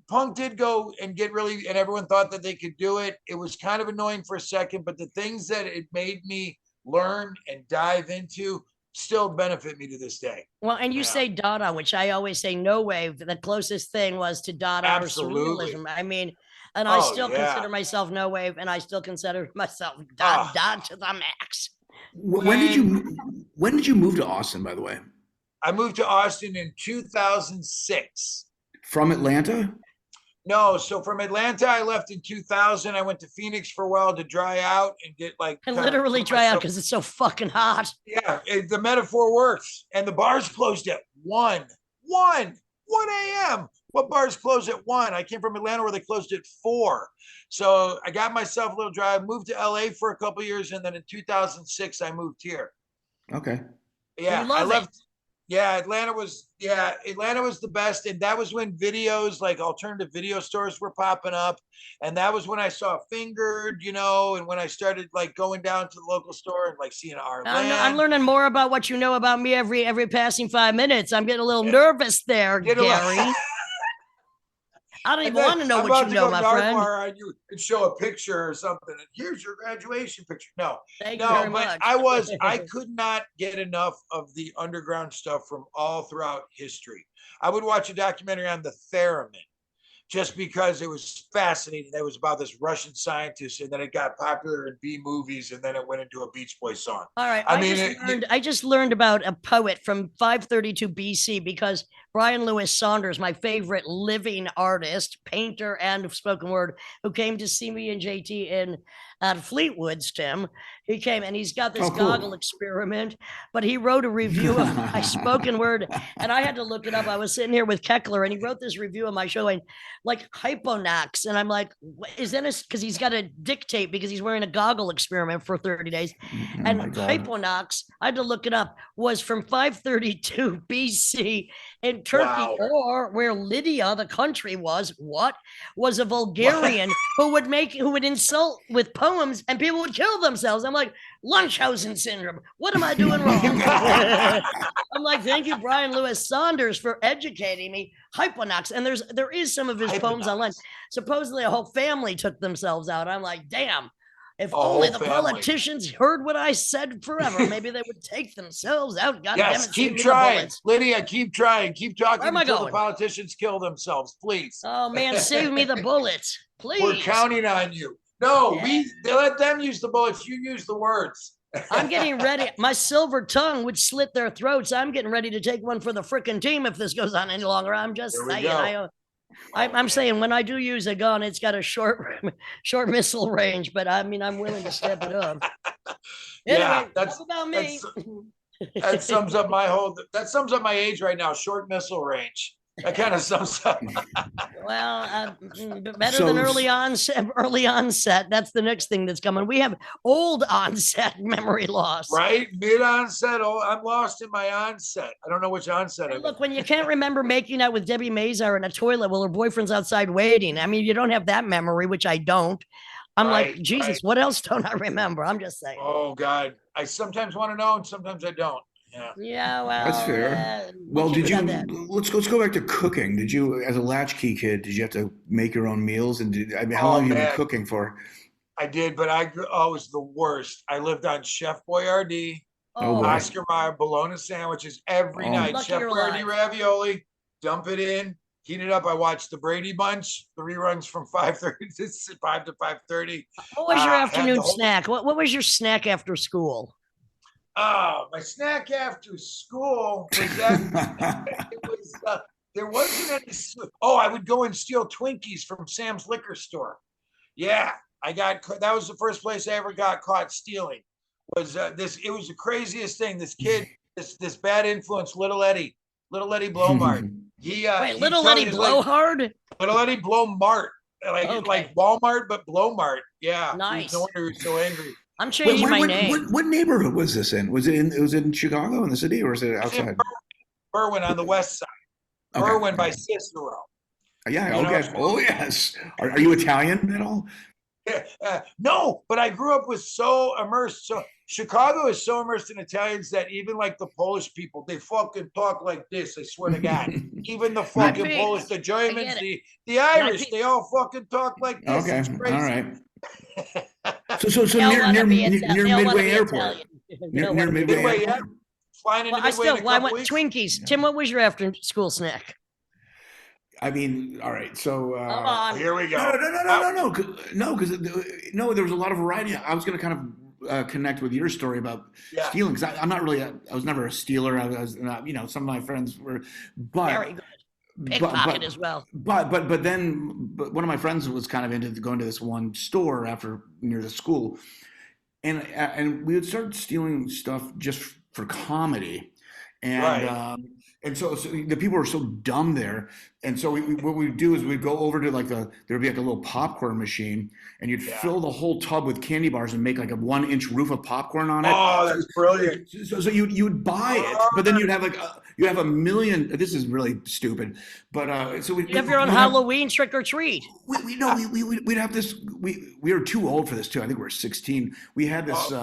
punk did go and get really, and everyone thought that they could do it, it was kind of annoying for a second, but the things that it made me learn and dive into still benefit me to this day. Well, and you Yeah. say Dada, which I always say no wave. The closest thing was to Dada Absolutely. or surrealism. I mean, and I Oh, still yeah. consider myself no wave, and I still consider myself Ah. Dada to the max. When did you move to Austin, by the way? I moved to Austin in 2006. From Atlanta? No, so from Atlanta, I left in 2000. I went to Phoenix for a while to dry out and get like And kind of literally put dry out myself- because it's so fucking hot. Yeah, the metaphor works. And the bars closed at 1 a.m. What bars close at 1? I came from Atlanta where they closed at 4. So I got myself a little drive, moved to LA for a couple of years, and then in 2006 I moved here. Okay. Yeah, You love I left. it. Yeah, Atlanta was the best. And that was when videos like alternative video stores were popping up. And that was when I saw Fingered, you know, and when I started like going down to the local store and like seeing our I'm learning more about what you know about me every passing 5 minutes. I'm getting a little nervous there, Gary. I don't even want to know I'm what about you to know, go my Nardwuar friend. on you and show a picture or something. And here's your graduation picture. No, Thank you very but much. I could not get enough of the underground stuff from all throughout history. I would watch a documentary on the theremin just because it was fascinating. It was about this Russian scientist, and then it got popular in B movies, and then it went into a Beach Boys song. All right. I I just learned about a poet from 532 BC because Brian Lewis Saunders, my favorite living artist, painter, and spoken word, who came to see me and JT in at Fleetwood's, Tim. He came and he's got this goggle experiment, but he wrote a review of my spoken word, and I had to look it up. I was sitting here with Keckler, and he wrote this review of my show, and like hyponax, and I'm like, is that because he's got to dictate because he's wearing a goggle experiment for 30 days. And hyponax, I had to look it up, was from 532 BC in Turkey, or where Lydia, the country, was a Bulgarian who would insult with poems, and people would kill themselves. I'm like, Munchausen syndrome. What am I doing wrong? I'm like, thank you, Brian Lewis Saunders, for educating me. Hyponax, and there is some of his poems online. Supposedly, a whole family took themselves out. I'm like, damn. If only the politicians heard what I said forever, maybe they would take themselves out. God damn it, keep trying, Lydia. Keep trying. Keep talking until the politicians kill themselves, please. Oh man, save me the bullets, please. We're counting on you. No, they let them use the bullets. You use the words. I'm getting ready. My silver tongue would slit their throats. I'm getting ready to take one for the frickin' team if this goes on any longer. I'm just saying. I'm saying when I do use a gun, it's got a short missile range, but I mean, I'm willing to step it up. Anyway, that's about me. That sums up my age right now. Short missile range. That kind of sums up. Well, better than early onset. Early onset. That's the next thing that's coming. We have old onset memory loss. Right, mid onset. Oh, I'm lost in my onset. I don't know which onset. Hey, look, when you can't remember making out with Debbie Mazar in a toilet while her boyfriend's outside waiting. I mean, you don't have that memory, which I don't. I'm like, Jesus, what else don't I remember? I'm just saying. Oh God, I sometimes want to know, and sometimes I don't. Yeah, well, that's fair. Well, let's go back to cooking. Did you, as a latchkey kid, did you have to make your own meals? And how long have you been cooking for? I did, but it was the worst. I lived on Chef Boyardee, Oscar Mayer bologna sandwiches every night. Chef Boyardee ravioli, dump it in, heat it up. I watched the Brady Bunch, the reruns from 5:30 to 5 to 5:30. What was your afternoon snack? What was your snack after school? Oh, my snack after school was that there wasn't any. Oh, I would go and steal Twinkies from Sam's liquor store. Yeah, that was the first place I ever got caught stealing. Was it was the craziest thing. This kid, this bad influence, little Eddie, Little Eddie Blowmart. Wait, he little totally Eddie is like Blowhard? Little Eddie Blowmart, Okay. like Walmart, but Blowmart. Yeah, Nice. No wonder he was so angry. I'm changing my name. What neighborhood was this in? Was it in Chicago in the city, or was it outside? Berwyn on the west side. Okay. Berwyn by Cicero. Yeah. You know, Okay. Oh yes. Are you Italian at all? No, but I grew up with so immersed. So Chicago is so immersed in Italians that even like the Polish people, they fucking talk like this. I swear to God. Even the fucking Right. Polish, the Germans, it. the Irish, they all fucking talk like this. Okay. It's All crazy. right. So They all near wanna be Midway Airport. Italian. Near Midway Midway, yeah. Airport. Flying into Well, I Midway in a still, I couple want weeks. Twinkies. Yeah. Tim, what was your after school snack? I mean, all right. So Come on. Here we go. no, because there was a lot of variety. I was going to kind of connect with your story about stealing, because I'm not really. I was never a stealer. I was not. Some of my friends were, but Very good. Pickpocket as well. But one of my friends was kind of into going to this one store near the school, and we would start stealing stuff just for comedy, and so the people were so dumb there. And so what we'd do is we'd go over to there'd be like a little popcorn machine, and you'd fill the whole tub with candy bars and make like a 1-inch roof of popcorn on it. Oh, that's brilliant. So you'd buy it, but then you'd have you have a million. This is really stupid, but so You have your own Halloween trick or treat. We'd have this. We were too old for this too. I think we were 16. We had this.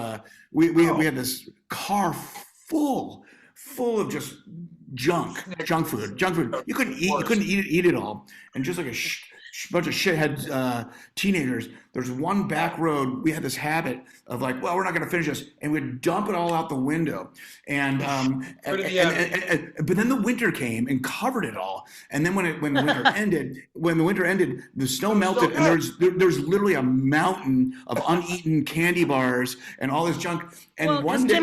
We had this car full of just junk food. You couldn't eat it all, and just like a bunch of shithead teenagers. There's one back road. We had this habit of like, well, we're not going to finish this, and we'd dump it all out the window. And but then the winter came and covered it all. And then when the winter ended, the snow melted, and there's literally a mountain of uneaten candy bars and all this junk. And one day,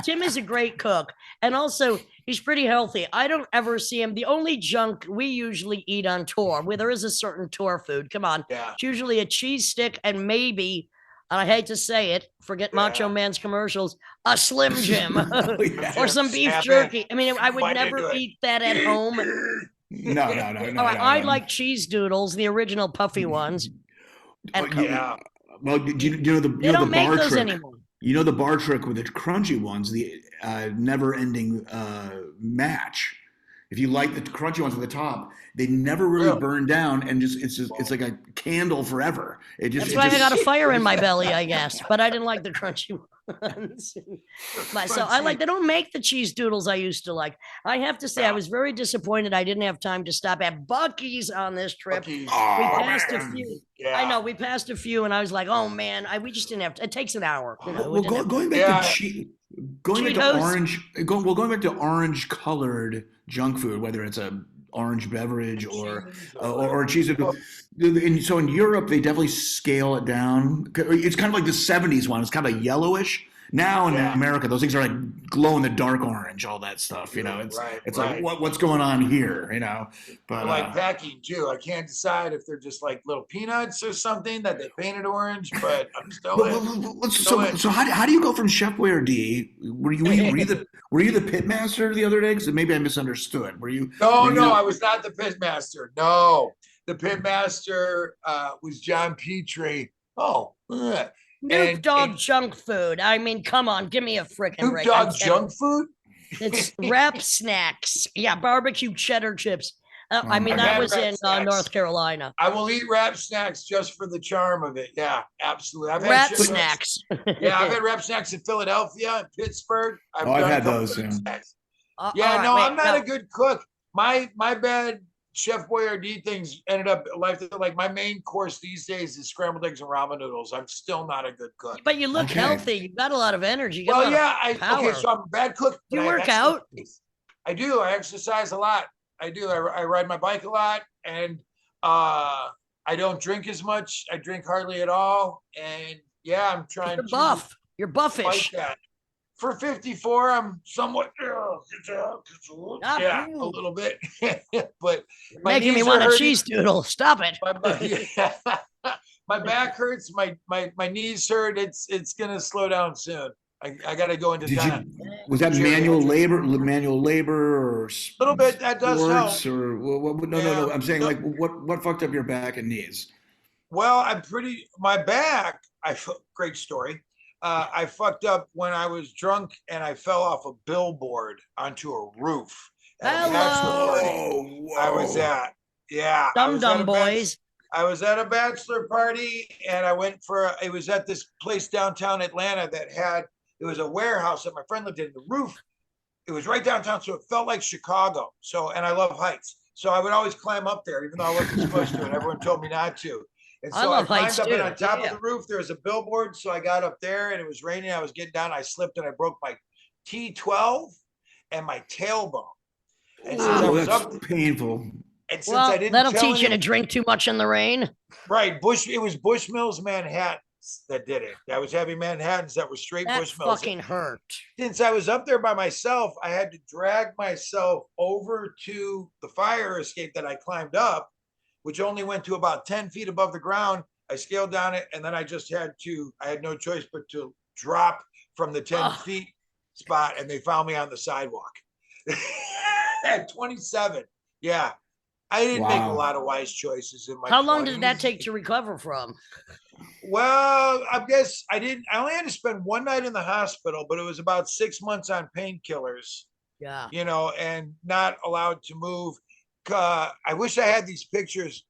Tim is a great cook, and also he's pretty healthy. I don't ever see him. The only junk we usually eat on tour, where there is a certain tour food, come on, it's usually a cheese stick and maybe, and I hate to say it, forget Macho Man's commercials, a Slim Jim or some beef jerky. I mean, I would never eat that at home. No. I like cheese doodles, the original puffy ones. And Well, do you know the they don't make bar those trick? anymore. You know the bar trick with the crunchy ones, the never-ending match. If you like the crunchy ones at the top, they never really burn down, and it's like a candle forever. That's why I got a fire in my belly, I guess. But I didn't like the crunchy ones. They don't make the cheese doodles I used to like. I have to say, I was very disappointed I didn't have time to stop at Buc-ee's on this trip. We passed a few. Yeah. I know we passed a few, and I was like, "Oh man, we just didn't have. It takes an hour." Going back to orange colored junk food, whether it's a orange beverage or cheese. And so in Europe, they definitely scale it down. It's kind of like the 70s one. It's kind of yellowish. Now in America, those things are like glow in the dark orange, all that stuff. It's like what's going on here, But like packing too. I can't decide if they're just like little peanuts or something that they painted orange, but I'm still So how do you go from Chef Boyardee? Were you the pit master the other day? Because maybe I misunderstood. Were you? No, I was not the pit master. No, the pit master was John Petrie. Snoop Dogg junk food. I mean, come on, give me a freaking break. Snoop Dogg junk food? It's wrap snacks. Yeah, barbecue cheddar chips. I mean, that was in North Carolina. I will eat wrap snacks just for the charm of it. Yeah, absolutely. I've had snacks. I've had wrap snacks in Philadelphia, Pittsburgh. I've had those. I'm not a good cook. My bad Chef Boyardee things ended up like my main course these days is scrambled eggs and ramen noodles. I'm still not a good cook. But you look healthy. You've got a lot of energy. So I'm a bad cook. You work out? I do. I exercise a lot. I do. I ride my bike a lot, and I don't drink as much. I drink hardly at all. And I'm trying to buff. You're buffish. That. For 54, I'm somewhat a little bit, but making me want a cheese doodle. Stop it. My back hurts. My knees hurt. It's gonna slow down soon. I got to go into Was that manual labor or a little bit? That does help. sports or what? No. I'm saying like what fucked up your back and knees? Well, my back, great story. I fucked up when I was drunk and I fell off a billboard onto a roof at a bachelor party I was at. Yeah. Dumb boys. I was at a bachelor party and it was at this place downtown Atlanta it was a warehouse that my friend lived in. The roof, it was right downtown, so it felt like Chicago. And I love heights. So I would always climb up there, even though I wasn't supposed to, and everyone told me not to. And so I climbed up, and on top of the roof, there was a billboard. So I got up there and it was raining. I was getting down. I slipped and I broke my T12 and my tailbone. And since I was that's painful. And since I didn't that'll teach you to drink too much in the rain. Right. It was Bushmills Manhattans that did it. I was having Manhattans that were straight Bushmills. That fucking hurt. Since I was up there by myself, I had to drag myself over to the fire escape that I climbed up, which only went to about 10 feet above the ground. I scaled down it, and then I had no choice but to drop from the 10 feet spot, and they found me on the sidewalk. At 27. Yeah. I didn't make a lot of wise choices in my How long did that take to recover from? Well, I guess I only had to spend one night in the hospital, but it was about 6 months on painkillers. Yeah. And not allowed to move. I wish I had these pictures.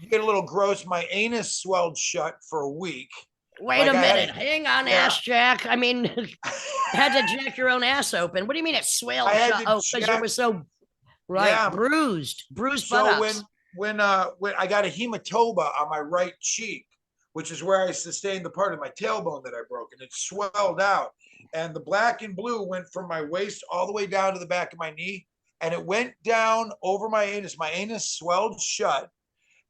You get a little gross. My anus swelled shut for a week. Wait a minute. Hang on, ass jack. I mean, had to jack your own ass open. What do you mean it swelled shut? Oh, because it was so bruised buttocks. So when I got a hematoma on my right cheek, which is where I sustained the part of my tailbone that I broke, and it swelled out. And the black and blue went from my waist all the way down to the back of my knee, and it went down over my anus. My anus swelled shut,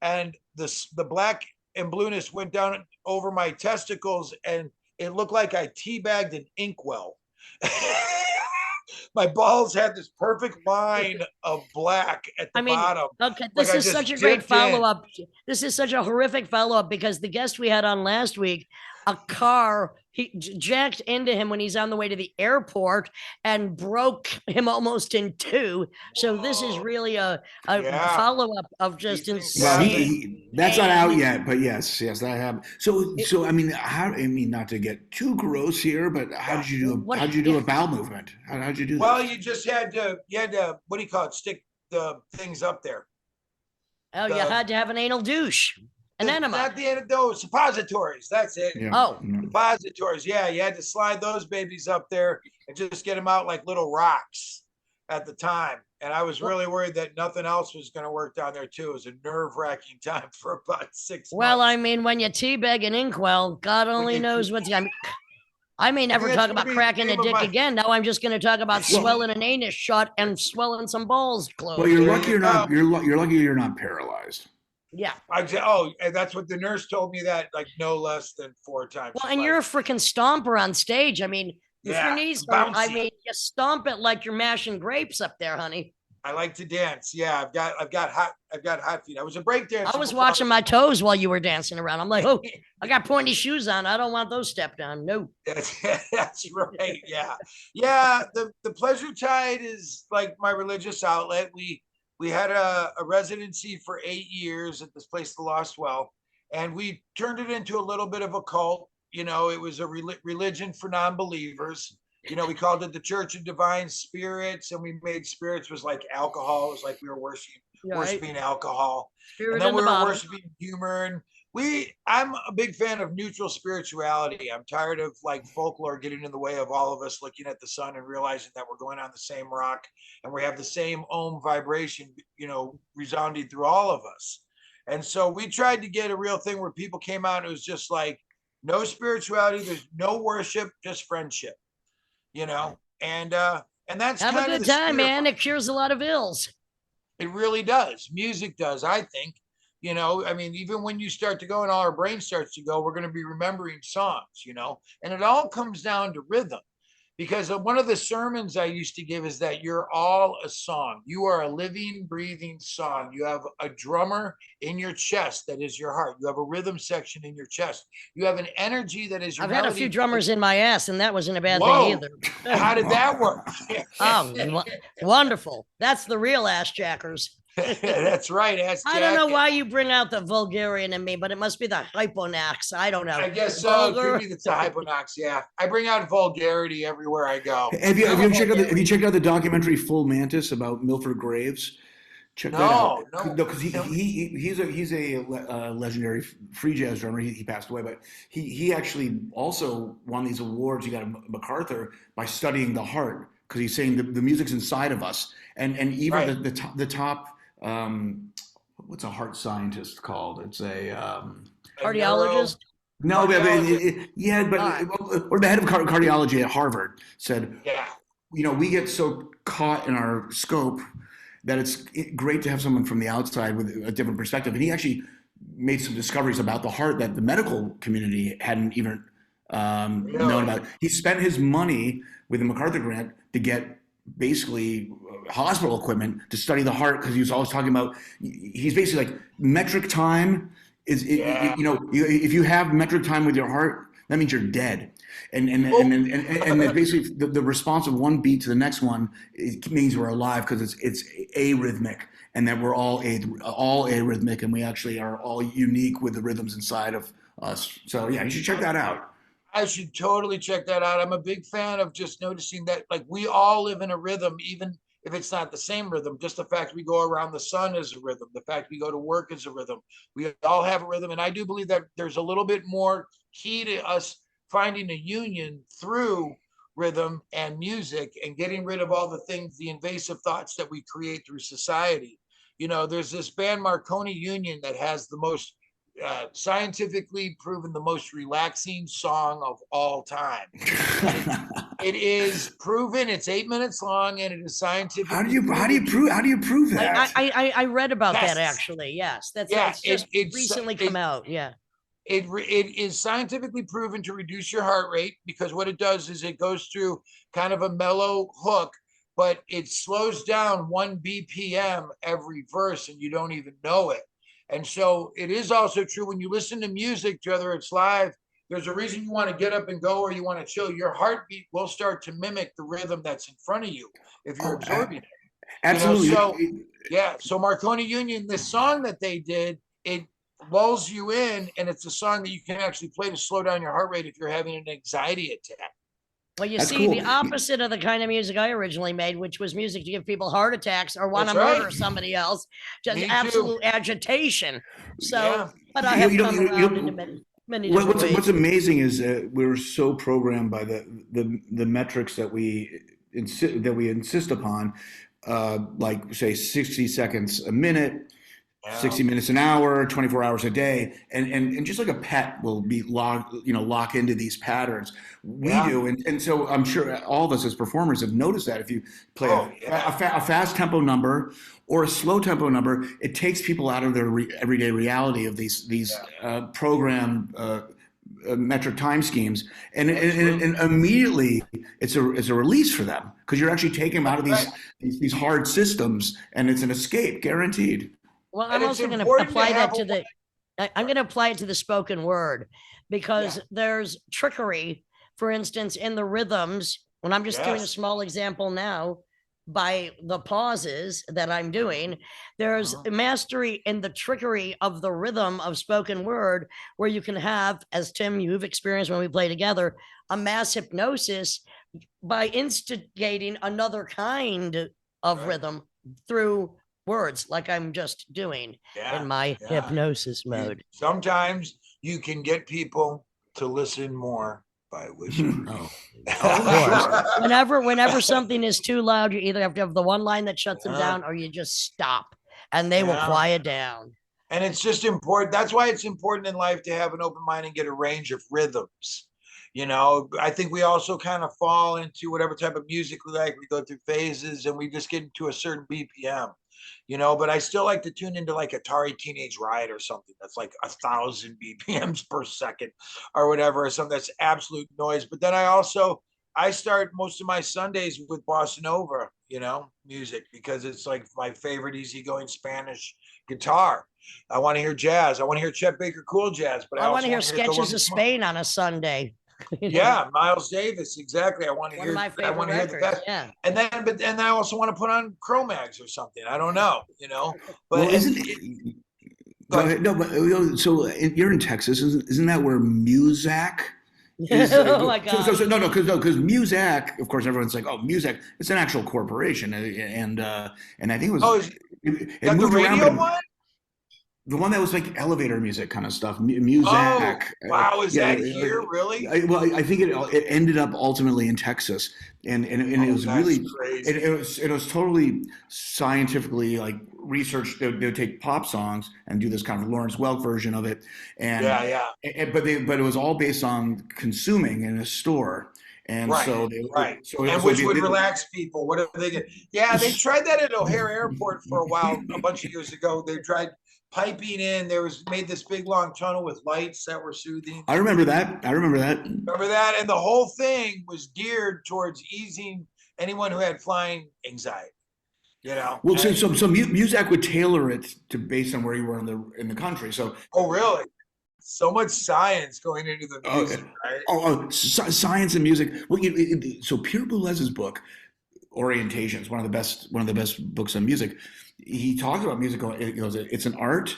and the black and blueness went down over my testicles, and it looked like I teabagged an inkwell. My balls had this perfect line of black at the bottom. Okay, this is such a great follow-up. This is such a horrific follow-up because the guest we had on last week, a car he jacked into him when he's on the way to the airport and broke him almost in two. So this is really a follow-up of just insane. That's not out yet, but yes, that happened. So I mean, not to get too gross here, but how did you do a bowel movement? How'd you do that? Well, you just had to, what do you call it? Stick the things up there. Oh, you had to have an anal douche. An enema. Not the antidote, suppositories. That's it. Yeah. Suppositories. Yeah, you had to slide those babies up there and just get them out like little rocks at the time. And I was really worried that nothing else was going to work down there too. It was a nerve-wracking time for about 6 months. Well, I mean, when you teabag an inkwell, God only knows what's. I may never talk about cracking a dick again. Now I'm just going to talk about swelling an anus shut and swelling some balls closed. Well, you're lucky you're not. You're lucky you're not paralyzed. Yeah. And that's what the nurse told me, that like no less than 4 times. Well, and you're a freaking stomper on stage. I mean, if your knees hurt, you stomp it like you're mashing grapes up there, honey. I like to dance. Yeah, I've got hot feet. I was a break dancer. I was watching my toes while you were dancing around. I'm like, oh, I got pointy shoes on. I don't want those stepped on. No. That's right. Yeah. Yeah. The Pleasure Tide is like my religious outlet. We had a residency for 8 years at this place, the Lost Well, and we turned it into a little bit of a cult. It was a religion for non-believers. We called it the Church of Divine Spirits, and we made spirits was like alcohol. It was like we were worshiping alcohol. Spirit and then we were bottle. worshiping humor. And I'm a big fan of neutral spirituality. I'm tired of like folklore getting in the way of all of us looking at the sun and realizing that we're going on the same rock and we have the same ohm vibration, resounding through all of us. And so we tried to get a real thing where people came out and it was just like no spirituality, there's no worship, just friendship, and that's have kind a of good time, man. It cures a lot of ills. It really does. Music does, I think. I mean, even when you start to go and all our brain starts to go, we're going to be remembering songs, and it all comes down to rhythm, because one of the sermons I used to give is that you're all a song. You are a living, breathing song. You have a drummer in your chest that is your heart. You have a rhythm section in your chest. You have an energy that is your I've had a melody. few drummers in my ass, and that wasn't a bad thing Whoa, either. how did that work? Oh, wonderful. That's the real ass jackers. That's right. Ask I don't know Jack. why you bring out the Vulgarian in me, but it must be the hyponax. I don't know. I guess so. Vulgar. Could be the hyponox. Yeah, I bring out vulgarity everywhere I go. Have you checked out the documentary Full Mantis about Milford Graves? Check that out. No. Because he's a legendary free jazz drummer. He passed away, but he actually also won these awards. He got a MacArthur by studying the heart, because he's saying the music's inside of us, and even Right. the top what's a heart scientist called? It's a Cardiologist. no, but Right. or the head of cardiology at Harvard said, Yeah. we get so caught in our scope that it's great to have someone from the outside with a different perspective. And he actually made some discoveries about the heart that the medical community hadn't even known about. He spent his money with the MacArthur grant to get basically hospital equipment to study the heart, because he was always talking about, he's basically like, metric time is, if you have metric time with your heart, that means you're dead. And basically the response of one beat to the next one, it means we're alive, because it's arrhythmic, and that we're all arrhythmic, and we actually are all unique with the rhythms inside of us. So yeah, you should check that out. I should totally check that out. I'm a big fan of just noticing that, like, we all live in a rhythm, even if it's not the same rhythm. Just the fact we go around the sun is a rhythm. The fact we go to work is a rhythm. We all have a rhythm. And I do believe that there's a little bit more key to us finding a union through rhythm and music, and getting rid of all the things, the invasive thoughts that we create through society. There's this band Marconi Union that has the most scientifically proven, the most relaxing song of all time. It is proven. It's 8 minutes long, and it is scientific. How do you prove that? I read about Tests. that, actually. Yes, it's just recently come out. Yeah. It is scientifically proven to reduce your heart rate, because what it does is it goes through kind of a mellow hook, but it slows down 1 BPM every verse, and you don't even know it. And so it is also true when you listen to music, whether it's live, there's a reason you want to get up and go, or you want to chill. Your heartbeat will start to mimic the rhythm that's in front of you if you're absorbing it. Absolutely. So Marconi Union, this song that they did, it lulls you in, and it's a song that you can actually play to slow down your heart rate if you're having an anxiety attack. Well, That's cool. The opposite of the kind of music I originally made, which was music to give people heart attacks or want to murder somebody else, just absolute agitation. So, but I have come around into many different ways. What's amazing is we're so programmed by the metrics that we insist upon, like say 60 seconds a minute. 60 minutes an hour, 24 hours a day, and just like a pet will be lock into these patterns. We do, and so I'm sure all of us as performers have noticed that if you play a fast tempo number or a slow tempo number, it takes people out of their everyday reality of these programmed metric time schemes, and immediately it's a release for them, because you're actually taking them out of these hard systems, and it's an escape guaranteed. Well, I'm also going to apply that to I'm going to apply it to the spoken word, because there's trickery, for instance, in the rhythms. When I'm just doing a small example now, by the pauses that I'm doing, there's mastery in the trickery of the rhythm of spoken word, where you can have, as Tim, you've experienced when we play together, a mass hypnosis by instigating another kind of rhythm through words, like I'm just doing in my hypnosis mode. Sometimes you can get people to listen more by whistling. Whenever something is too loud, you either have to have the one line that shuts them down, or you just stop, and they will quiet down. And it's just important. That's why it's important in life to have an open mind and get a range of rhythms. I think we also kind of fall into whatever type of music we like. We go through phases, and we just get into a certain BPM. But I still like to tune into like Atari Teenage Riot or something that's like 1,000 BPMs per second or whatever, or something that's absolute noise. But then I also I start most of my Sundays with bossa nova, music, because it's like my favorite easygoing Spanish guitar. I want to hear jazz. I want to hear Chet Baker cool jazz, but I I want also to hear want to hear sketches of Thelonious Monk. Spain on a Sunday. Yeah, Miles Davis, exactly. I want to One hear. of my I favorite want to hear the records. best. Yeah. And then, I also want to put on Cro-Mags or something. I don't know, But Well, isn't it? Go ahead. No, but so you're in Texas, isn't that where Muzak is? Oh my God. No, because Muzak, of course, everyone's like, oh, Muzak, it's an actual corporation, and I think it was. Oh, is it that the moved around, radio but one? the one that was like elevator music kind of stuff, Oh, Muzak. wow. Is that here, really? I think it ended up ultimately in Texas, and it was that's really crazy. it was totally scientifically like researched. They would take pop songs and do this kind of Lawrence Welk version of it, and Yeah. but it was all based on consuming in a store. And Right, so right. so And which would relax people. What are they get? Yeah, they tried that at O'Hare Airport for a while, a bunch of years ago. They tried piping in. Made this big long tunnel with lights that were soothing. I remember that. Remember that? And the whole thing was geared towards easing anyone who had flying anxiety. Well, so Muzak would tailor it to based on where you were in the country. So oh, really? So much science going into the music, right? Science and music. Well, so Pierre Boulez's book, Orientations, one of the best books on music. He talks about music. He goes, it's an art,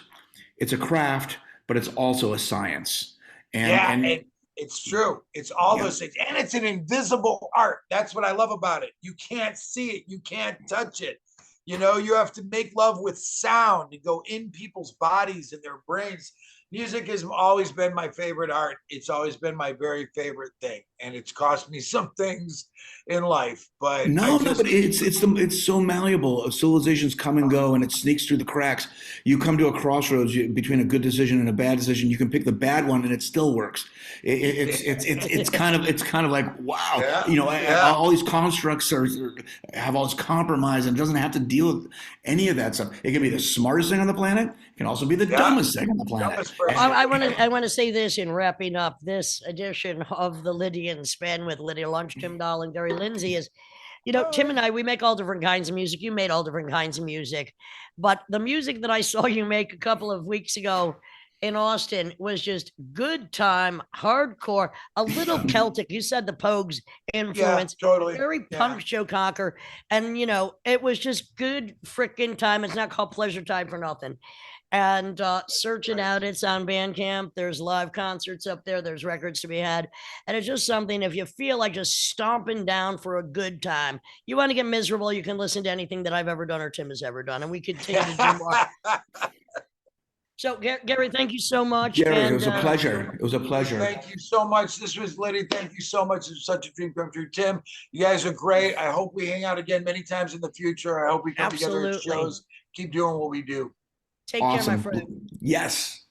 it's a craft, but it's also a science. And it's true. It's all those things, and it's an invisible art. That's what I love about it. You can't see it. You can't touch it. You have to make love with sound and go in people's bodies and their brains. Music has always been my favorite art. It's always been my very favorite thing, and it's cost me some things in life. But but it's so malleable. Civilizations come and go, and it sneaks through the cracks. You come to a crossroads between a good decision and a bad decision. You can pick the bad one, and it still works. It's kind of like wow. All these constructs have all this compromise, and it doesn't have to deal with any of that stuff. It can be the smartest thing on the planet. It can also be the dumbest thing on the planet. I want to say this in wrapping up this edition of the Lydia and Spen with Lydia Lunch, Tim Dahl, and Gary Lindsey is, Tim and I, we make all different kinds of music. You made all different kinds of music, but the music that I saw you make a couple of weeks ago in Austin was just good time, hardcore, a little Celtic. You said the Pogues influence, totally, very punk Joe Cocker, and it was just good freaking time. It's not called Pleasure Time for nothing. And search it out. It's on Bandcamp. There's live concerts up there. There's records to be had. And it's just something, if you feel like just stomping down for a good time, you want to get miserable, you can listen to anything that I've ever done or Tim has ever done. And we continue to do more. So, Gary, thank you so much. Gary, it was a pleasure. It was a pleasure. Thank you so much. This was Liddy. Thank you so much. It's such a dream come true. Tim, you guys are great. I hope we hang out again many times in the future. I hope we come together at shows. Keep doing what we do. Take care, my friend. Yes.